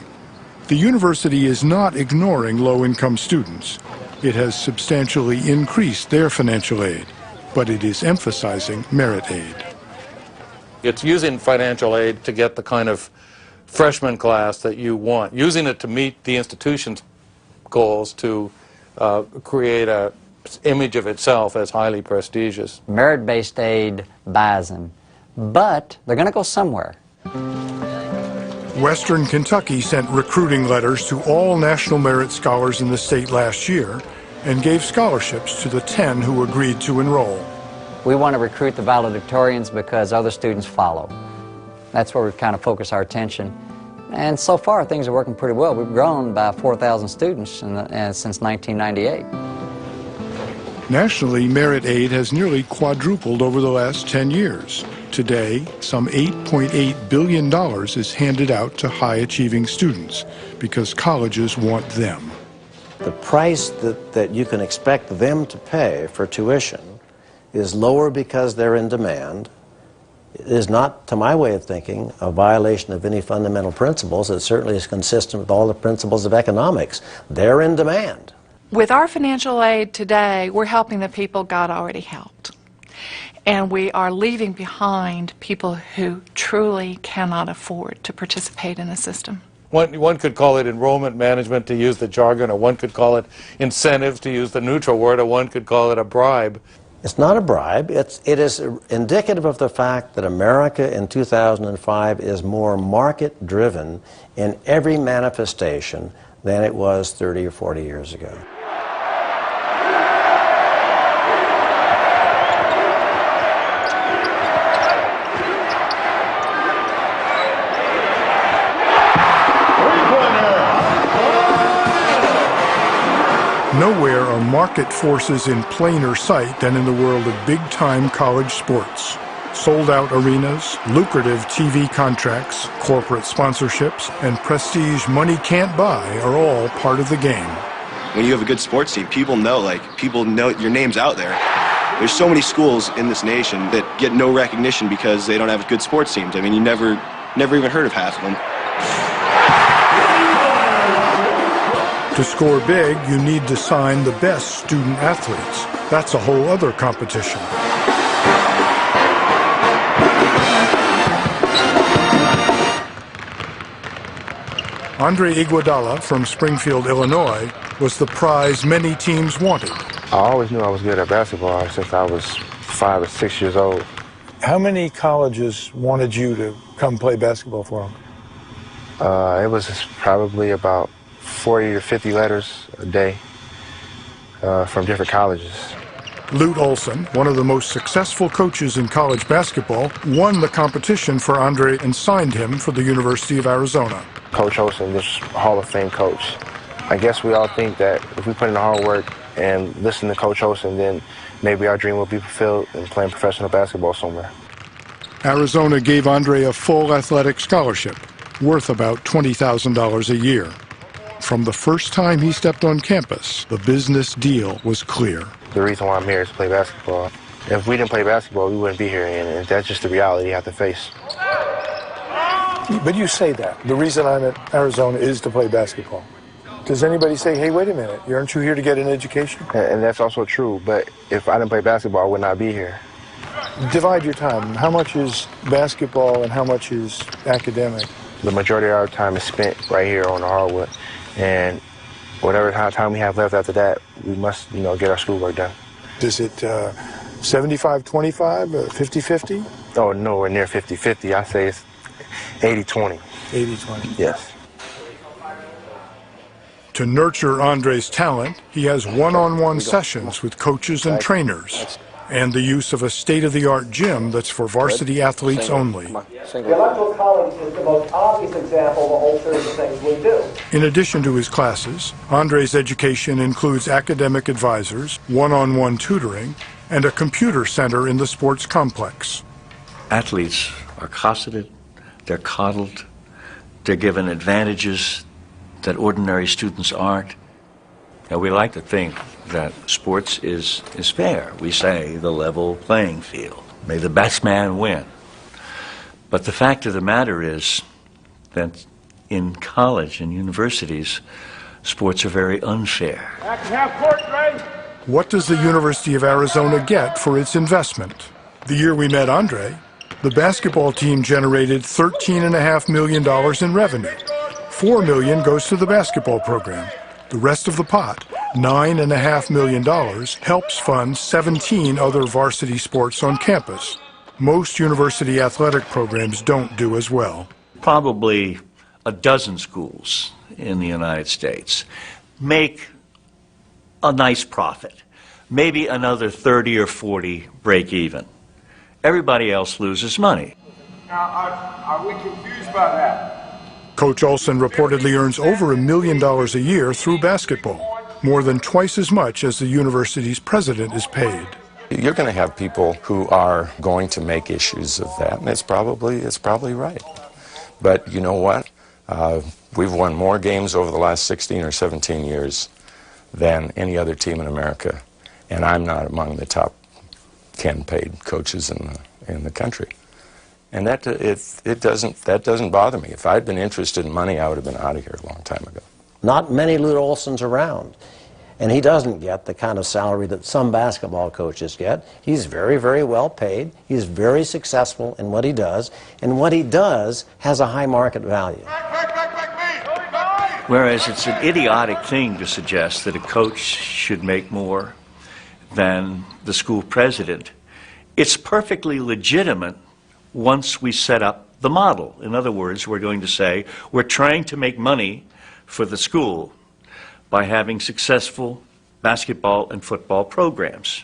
The university is not ignoring low-income students. It has substantially increased their financial aid, but it is emphasizing merit aid. It's using financial aid to get the kind of freshman class that you want, using it to meet the institution's goals to create an image of itself as highly prestigious. Merit-based aid buys them, but they're going to go somewhere. Western Kentucky sent recruiting letters to all National Merit Scholars in the state last year and gave scholarships to the 10 who agreed to enroll. We want to recruit the valedictorians because other students follow. That's where we've kind of focused our attention. And so far, things are working pretty well. We've grown by 4,000 students since 1998. Nationally, merit aid has nearly quadrupled over the last 10 years. Today, some $8.8 billion is handed out to high-achieving students because colleges want them. The price that you can expect them to pay for tuition is lower because they're in demand. It is not, to my way of thinking, a violation of any fundamental principles. It certainly is consistent with all the principles of economics. They're in demand. With our financial aid today, we're helping the people God already helped. And we are leaving behind people who truly cannot afford to participate in the system. One could call it enrollment management, to use the jargon, or one could call it incentives, to use the neutral word, or one could call it a bribe. It's not a bribe. It is indicative of the fact that America in 2005 is more market-driven in every manifestation than it was 30 or 40 years ago. Nowhere are market forces in plainer sight than in the world of big-time college sports. Sold-out arenas, lucrative TV contracts, corporate sponsorships, and prestige money can't buy are all part of the game. When you have a good sports team, people know your name's out there. There's so many schools in this nation that get no recognition because they don't have good sports teams. I mean, you never even heard of half of them. To score big, you need to sign the best student athletes. That's a whole other competition. Andre Iguodala from Springfield, Illinois, was the prize many teams wanted. I always knew I was good at basketball since I was 5 or 6 years old. How many colleges wanted you to come play basketball for them? It was probably about 40 to 50 letters a day from different colleges. Lute Olson, one of the most successful coaches in college basketball, won the competition for Andre and signed him for the University of Arizona. Coach Olson, this Hall of Fame coach. I guess we all think that if we put in the hard work and listen to Coach Olson, then maybe our dream will be fulfilled in playing professional basketball somewhere. Arizona gave Andre a full athletic scholarship, worth about $20,000 a year. From the first time he stepped on campus, the business deal was clear. The reason why I'm here is to play basketball. If we didn't play basketball, we wouldn't be here, and that's just the reality you have to face. But you say that. The reason I'm at Arizona is to play basketball. Does anybody say, hey, wait a minute, aren't you here to get an education? And that's also true, but if I didn't play basketball, I would not be here. Divide your time. How much is basketball and how much is academic? The majority of our time is spent right here on the hardwood, and whatever time we have left after that, we must, get our schoolwork done. Is it 75-25, 50-50? Oh, nowhere near 50-50. I say it's 80-20. 80-20. Yes. To nurture Andre's talent, he has one-on-one sessions with coaches and trainers, and the use of a state-of-the-art gym that's for varsity athletes only. The Electoral College is the most obvious example of a whole series of things we do. In addition to his classes, Andre's education includes academic advisors, one-on-one tutoring, and a computer center in the sports complex. Athletes are cosseted, they're coddled, they're given advantages that ordinary students aren't. Now, we like to think that sports is fair. We say the level playing field. May the best man win. But the fact of the matter is that in college and universities, sports are very unfair. What does the University of Arizona get for its investment? The year we met Andre, the basketball team generated $13.5 million in revenue. $4 million goes to the basketball program. The rest of the pot, $9.5 million, helps fund 17 other varsity sports on campus. Most university athletic programs don't do as well. Probably a dozen schools in the United States make a nice profit. Maybe another 30 or 40 break even. Everybody else loses money. Now, are we confused by that? Coach Olson reportedly earns over $1 million a year through basketball, more than twice as much as the university's president is paid. You're going to have people who are going to make issues of that, and it's probably right. But you know what? We've won more games over the last 16 or 17 years than any other team in America, and I'm not among the top 10 paid coaches in the country. And that doesn't bother me. If I'd been interested in money, I would have been out of here a long time ago. Not many Lute Olsons around. And he doesn't get the kind of salary that some basketball coaches get. He's very, very well paid. He's very successful in what he does. And what he does has a high market value. Whereas it's an idiotic thing to suggest that a coach should make more than the school president. It's perfectly legitimate once we set up the model. In other words, we're going to say we're trying to make money for the school by having successful basketball and football programs.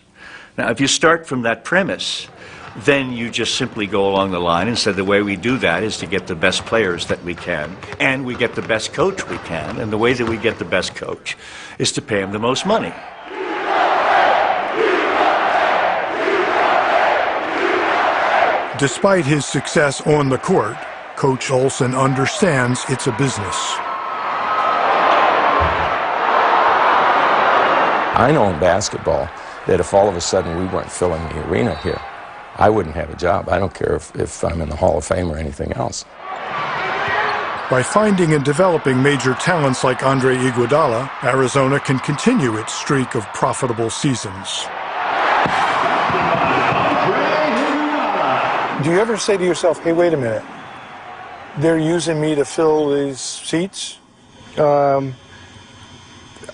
Now, if you start from that premise, then you just simply go along the line and say the way we do that is to get the best players that we can, and we get the best coach we can, and the way that we get the best coach is to pay him the most money. Despite his success on the court, Coach Olson understands it's a business. I know in basketball, that if all of a sudden we weren't filling the arena here, I wouldn't have a job. I don't care if I'm in the Hall of Fame or anything else. By finding and developing major talents like Andre Iguodala, Arizona can continue its streak of profitable seasons. Do you ever say to yourself, hey, wait a minute, they're using me to fill these seats? I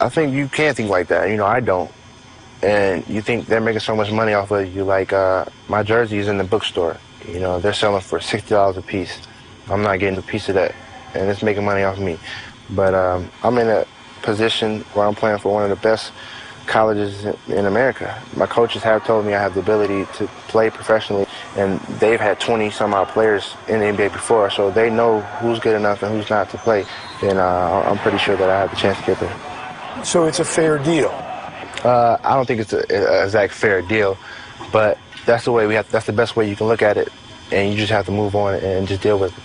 think you can think like that. You know, I don't. And you think they're making so much money off of you. Like, my jersey is in the bookstore. You know, they're selling for $60 a piece. I'm not getting a piece of that, and it's making money off me. But I'm in a position where I'm playing for one of the best colleges in America. My coaches have told me I have the ability to play professionally, and they've had 20-some-odd players in the NBA before, so they know who's good enough and who's not to play. And I'm pretty sure that I have the chance to get there. So it's a fair deal? I don't think it's an exact fair deal, but that's the way that's the best way you can look at it, and you just have to move on and just deal with it.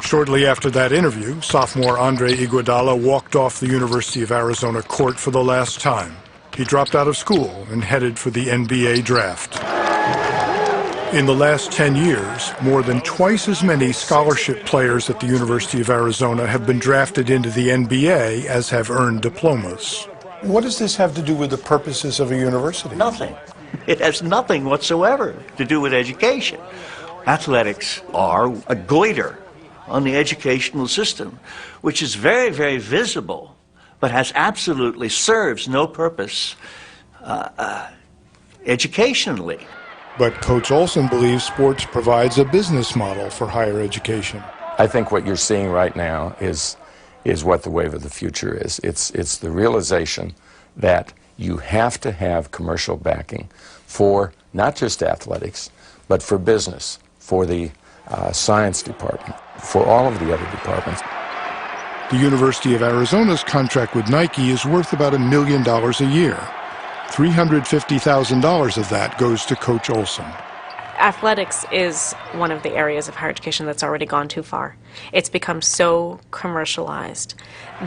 Shortly after that interview, sophomore Andre Iguodala walked off the University of Arizona court for the last time. He dropped out of school and headed for the NBA draft. In the last 10 years, more than twice as many scholarship players at the University of Arizona have been drafted into the NBA as have earned diplomas. What does this have to do with the purposes of a university? Nothing. It has nothing whatsoever to do with education. Athletics are a goiter on the educational system, which is very, very visible, but absolutely serves no purpose educationally. But Coach Olson believes sports provides a business model for higher education. I think what you're seeing right now is what the wave of the future is. It's the realization that you have to have commercial backing for not just athletics, but for business, for the science department, for all of the other departments. The University of Arizona's contract with Nike is worth about $1 million a year. $350,000 of that goes to Coach Olson. Athletics is one of the areas of higher education that's already gone too far. It's become so commercialized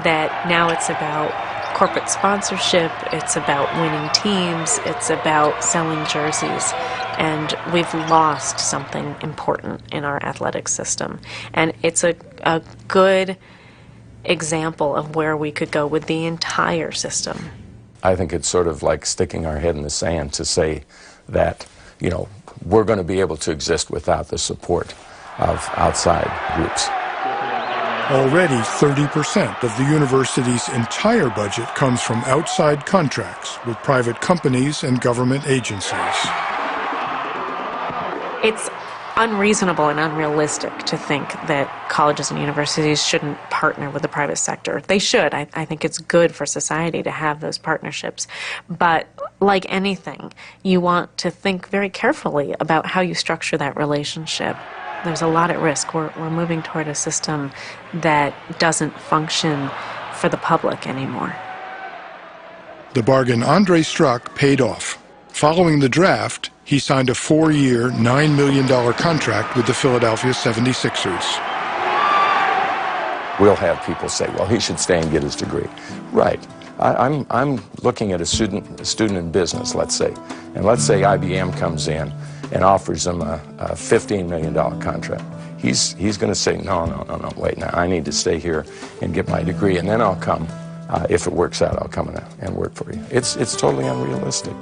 that now it's about corporate sponsorship, it's about winning teams, it's about selling jerseys, and we've lost something important in our athletic system. And it's a good example of where we could go with the entire system. I think it's sort of like sticking our head in the sand to say that, you know, we're going to be able to exist without the support of outside groups. Already 30% of the university's entire budget comes from outside contracts with private companies and government agencies. It's unreasonable and unrealistic to think that colleges and universities shouldn't partner with the private sector. They should. I think it's good for society to have those partnerships. But like anything, you want to think very carefully about how you structure that relationship. There's a lot at risk. We're moving toward a system that doesn't function for the public anymore. The bargain Andre struck paid off. Following the draft, he signed a 4-year, $9 million contract with the Philadelphia 76ers. We'll have people say, well, he should stay and get his degree. Right. I'm looking at a student in business, let's say, and let's say IBM comes in and offers him a $15 million contract. He's going to say, no, wait, now I need to stay here and get my degree, and then I'll come. If it works out, I'll come and work for you. It's totally unrealistic.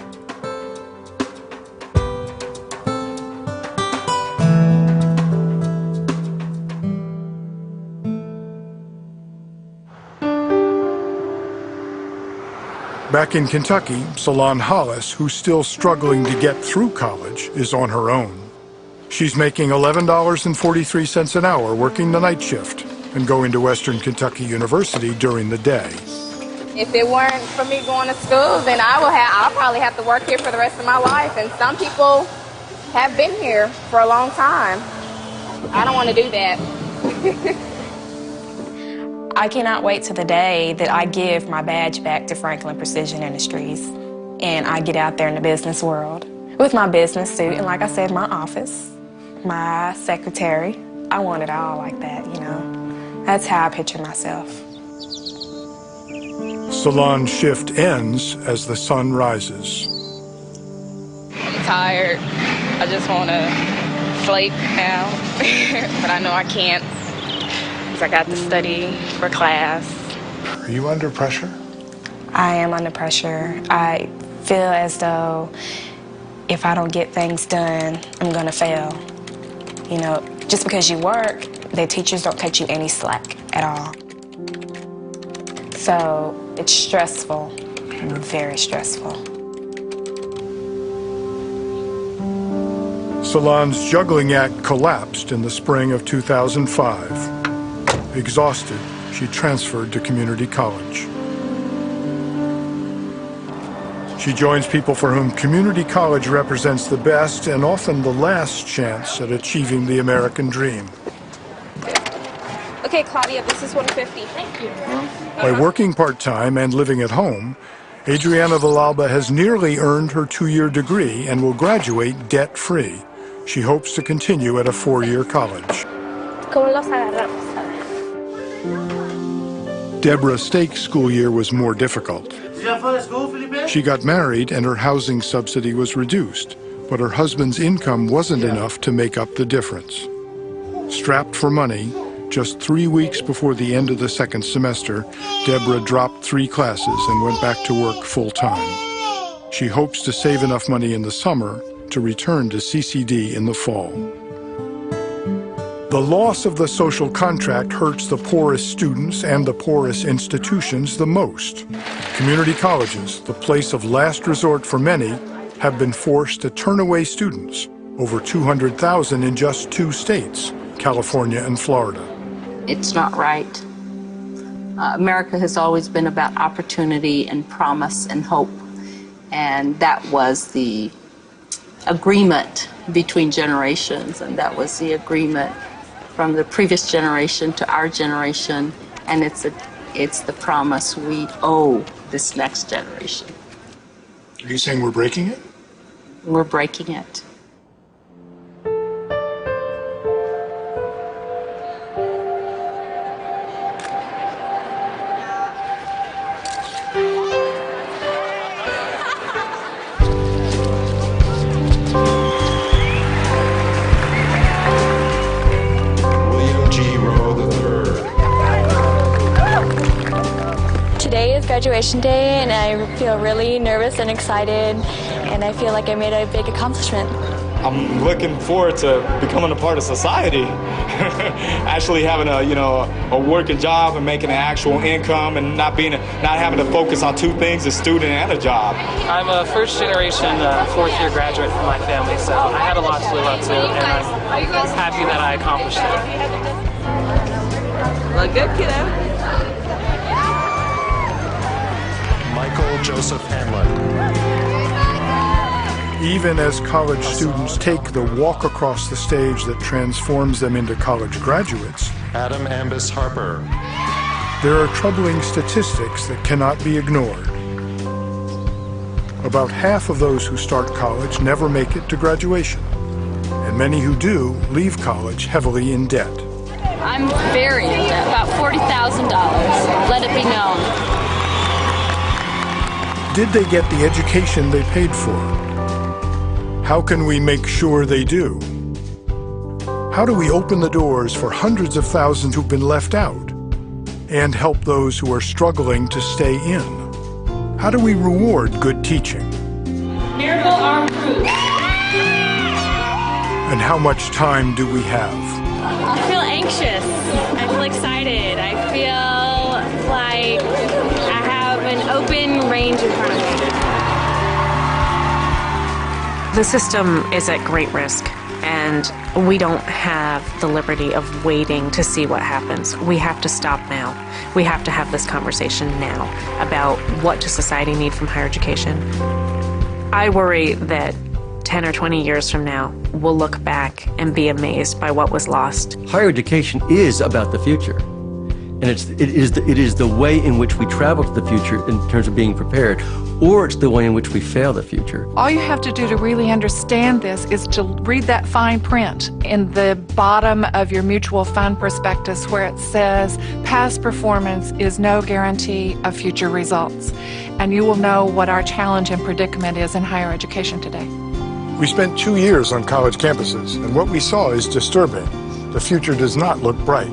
Back in Kentucky, Salon Hollis, who's still struggling to get through college, is on her own. She's making $11.43 an hour working the night shift and going to Western Kentucky University during the day. If it weren't for me going to school, then I'll probably have to work here for the rest of my life. And some people have been here for a long time. I don't want to do that. I cannot wait to the day that I give my badge back to Franklin Precision Industries and I get out there in the business world with my business suit and, like I said, my office, my secretary. I want it all like that, you know. That's how I picture myself. Salon's shift ends as the sun rises. tired. I just want to sleep now, but I know I can't because I got to study for class. Are you under pressure? I am under pressure. I feel as though if I don't get things done, I'm going to fail. You know, just because you work, the teachers don't cut you any slack at all. So it's stressful, very stressful. Salon's juggling act collapsed in the spring of 2005. Exhausted, she transferred to community college. She joins people for whom community college represents the best and often the last chance at achieving the American dream. Okay, Claudia, this is $150. Thank you. By working part-time and living at home, Adriana Villalba has nearly earned her 2-year degree and will graduate debt-free. She hopes to continue at a 4-year college. Deborah Stake's school year was more difficult. She got married and her housing subsidy was reduced, but her husband's income wasn't enough to make up the difference. Strapped for money, just 3 weeks before the end of the second semester, Deborah dropped 3 classes and went back to work full-time. She hopes to save enough money in the summer to return to CCD in the fall. The loss of the social contract hurts the poorest students and the poorest institutions the most. Community colleges, the place of last resort for many, have been forced to turn away students, over 200,000 in just 2 states, California and Florida. It's not right. America has always been about opportunity and promise and hope, and that was the agreement between generations, and that was the agreement from the previous generation to our generation, and it's the promise we owe this next generation. Are you saying we're breaking it? We're breaking it. Graduation day, and I feel really nervous and excited, and I feel like I made a big accomplishment. I'm looking forward to becoming a part of society, actually having a working job and making an actual income, and not having to focus on 2 things: a student and a job. I'm a first-generation, 4th-year graduate from my family, so I had a lot to live up to, and I'm happy that I accomplished it. Look good, kiddo. Michael Joseph Hanlon. Even as college students take the walk across the stage that transforms them into college graduates, Adam Ambus Harper. There are troubling statistics that cannot be ignored. About half of those who start college never make it to graduation, and many who do leave college heavily in debt. I'm very in debt, about $40,000. Let it be known. Did they get the education they paid for? How can we make sure they do? How do we open the doors for hundreds of thousands who've been left out and help those who are struggling to stay in? How do we reward good teaching? Miracle Arm Crew. And how much time do we have? I feel anxious. I feel excited. I feel like I have an open range in front of me. The system is at great risk, and we don't have the liberty of waiting to see what happens. We have to stop now. We have to have this conversation now about what does society need from higher education. I worry that 10 or 20 years from now, we'll look back and be amazed by what was lost. Higher education is about the future. And it is the way in which we travel to the future in terms of being prepared, or it's the way in which we fail the future. All you have to do to really understand this is to read that fine print in the bottom of your mutual fund prospectus where it says past performance is no guarantee of future results. And you will know what our challenge and predicament is in higher education today. We spent 2 years on college campuses, and what we saw is disturbing. The future does not look bright.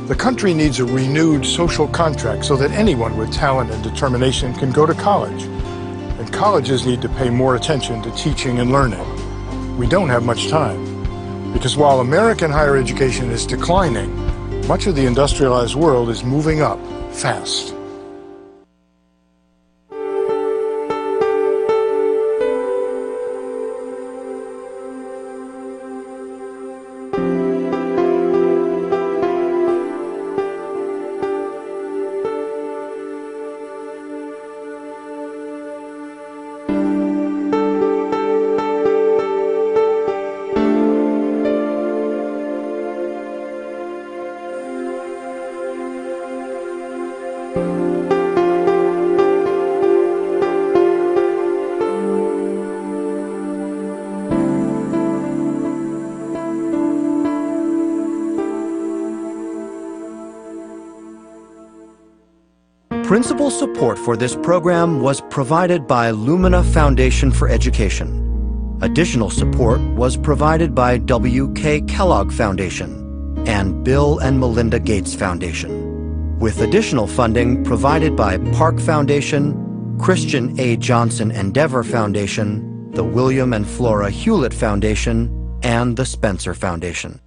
The country needs a renewed social contract so that anyone with talent and determination can go to college. And colleges need to pay more attention to teaching and learning. We don't have much time, because while American higher education is declining, much of the industrialized world is moving up fast. Principal support for this program was provided by Lumina Foundation for Education. Additional support was provided by W.K. Kellogg Foundation and Bill and Melinda Gates Foundation, with additional funding provided by Park Foundation, Christian A. Johnson Endeavor Foundation, the William and Flora Hewlett Foundation, and the Spencer Foundation.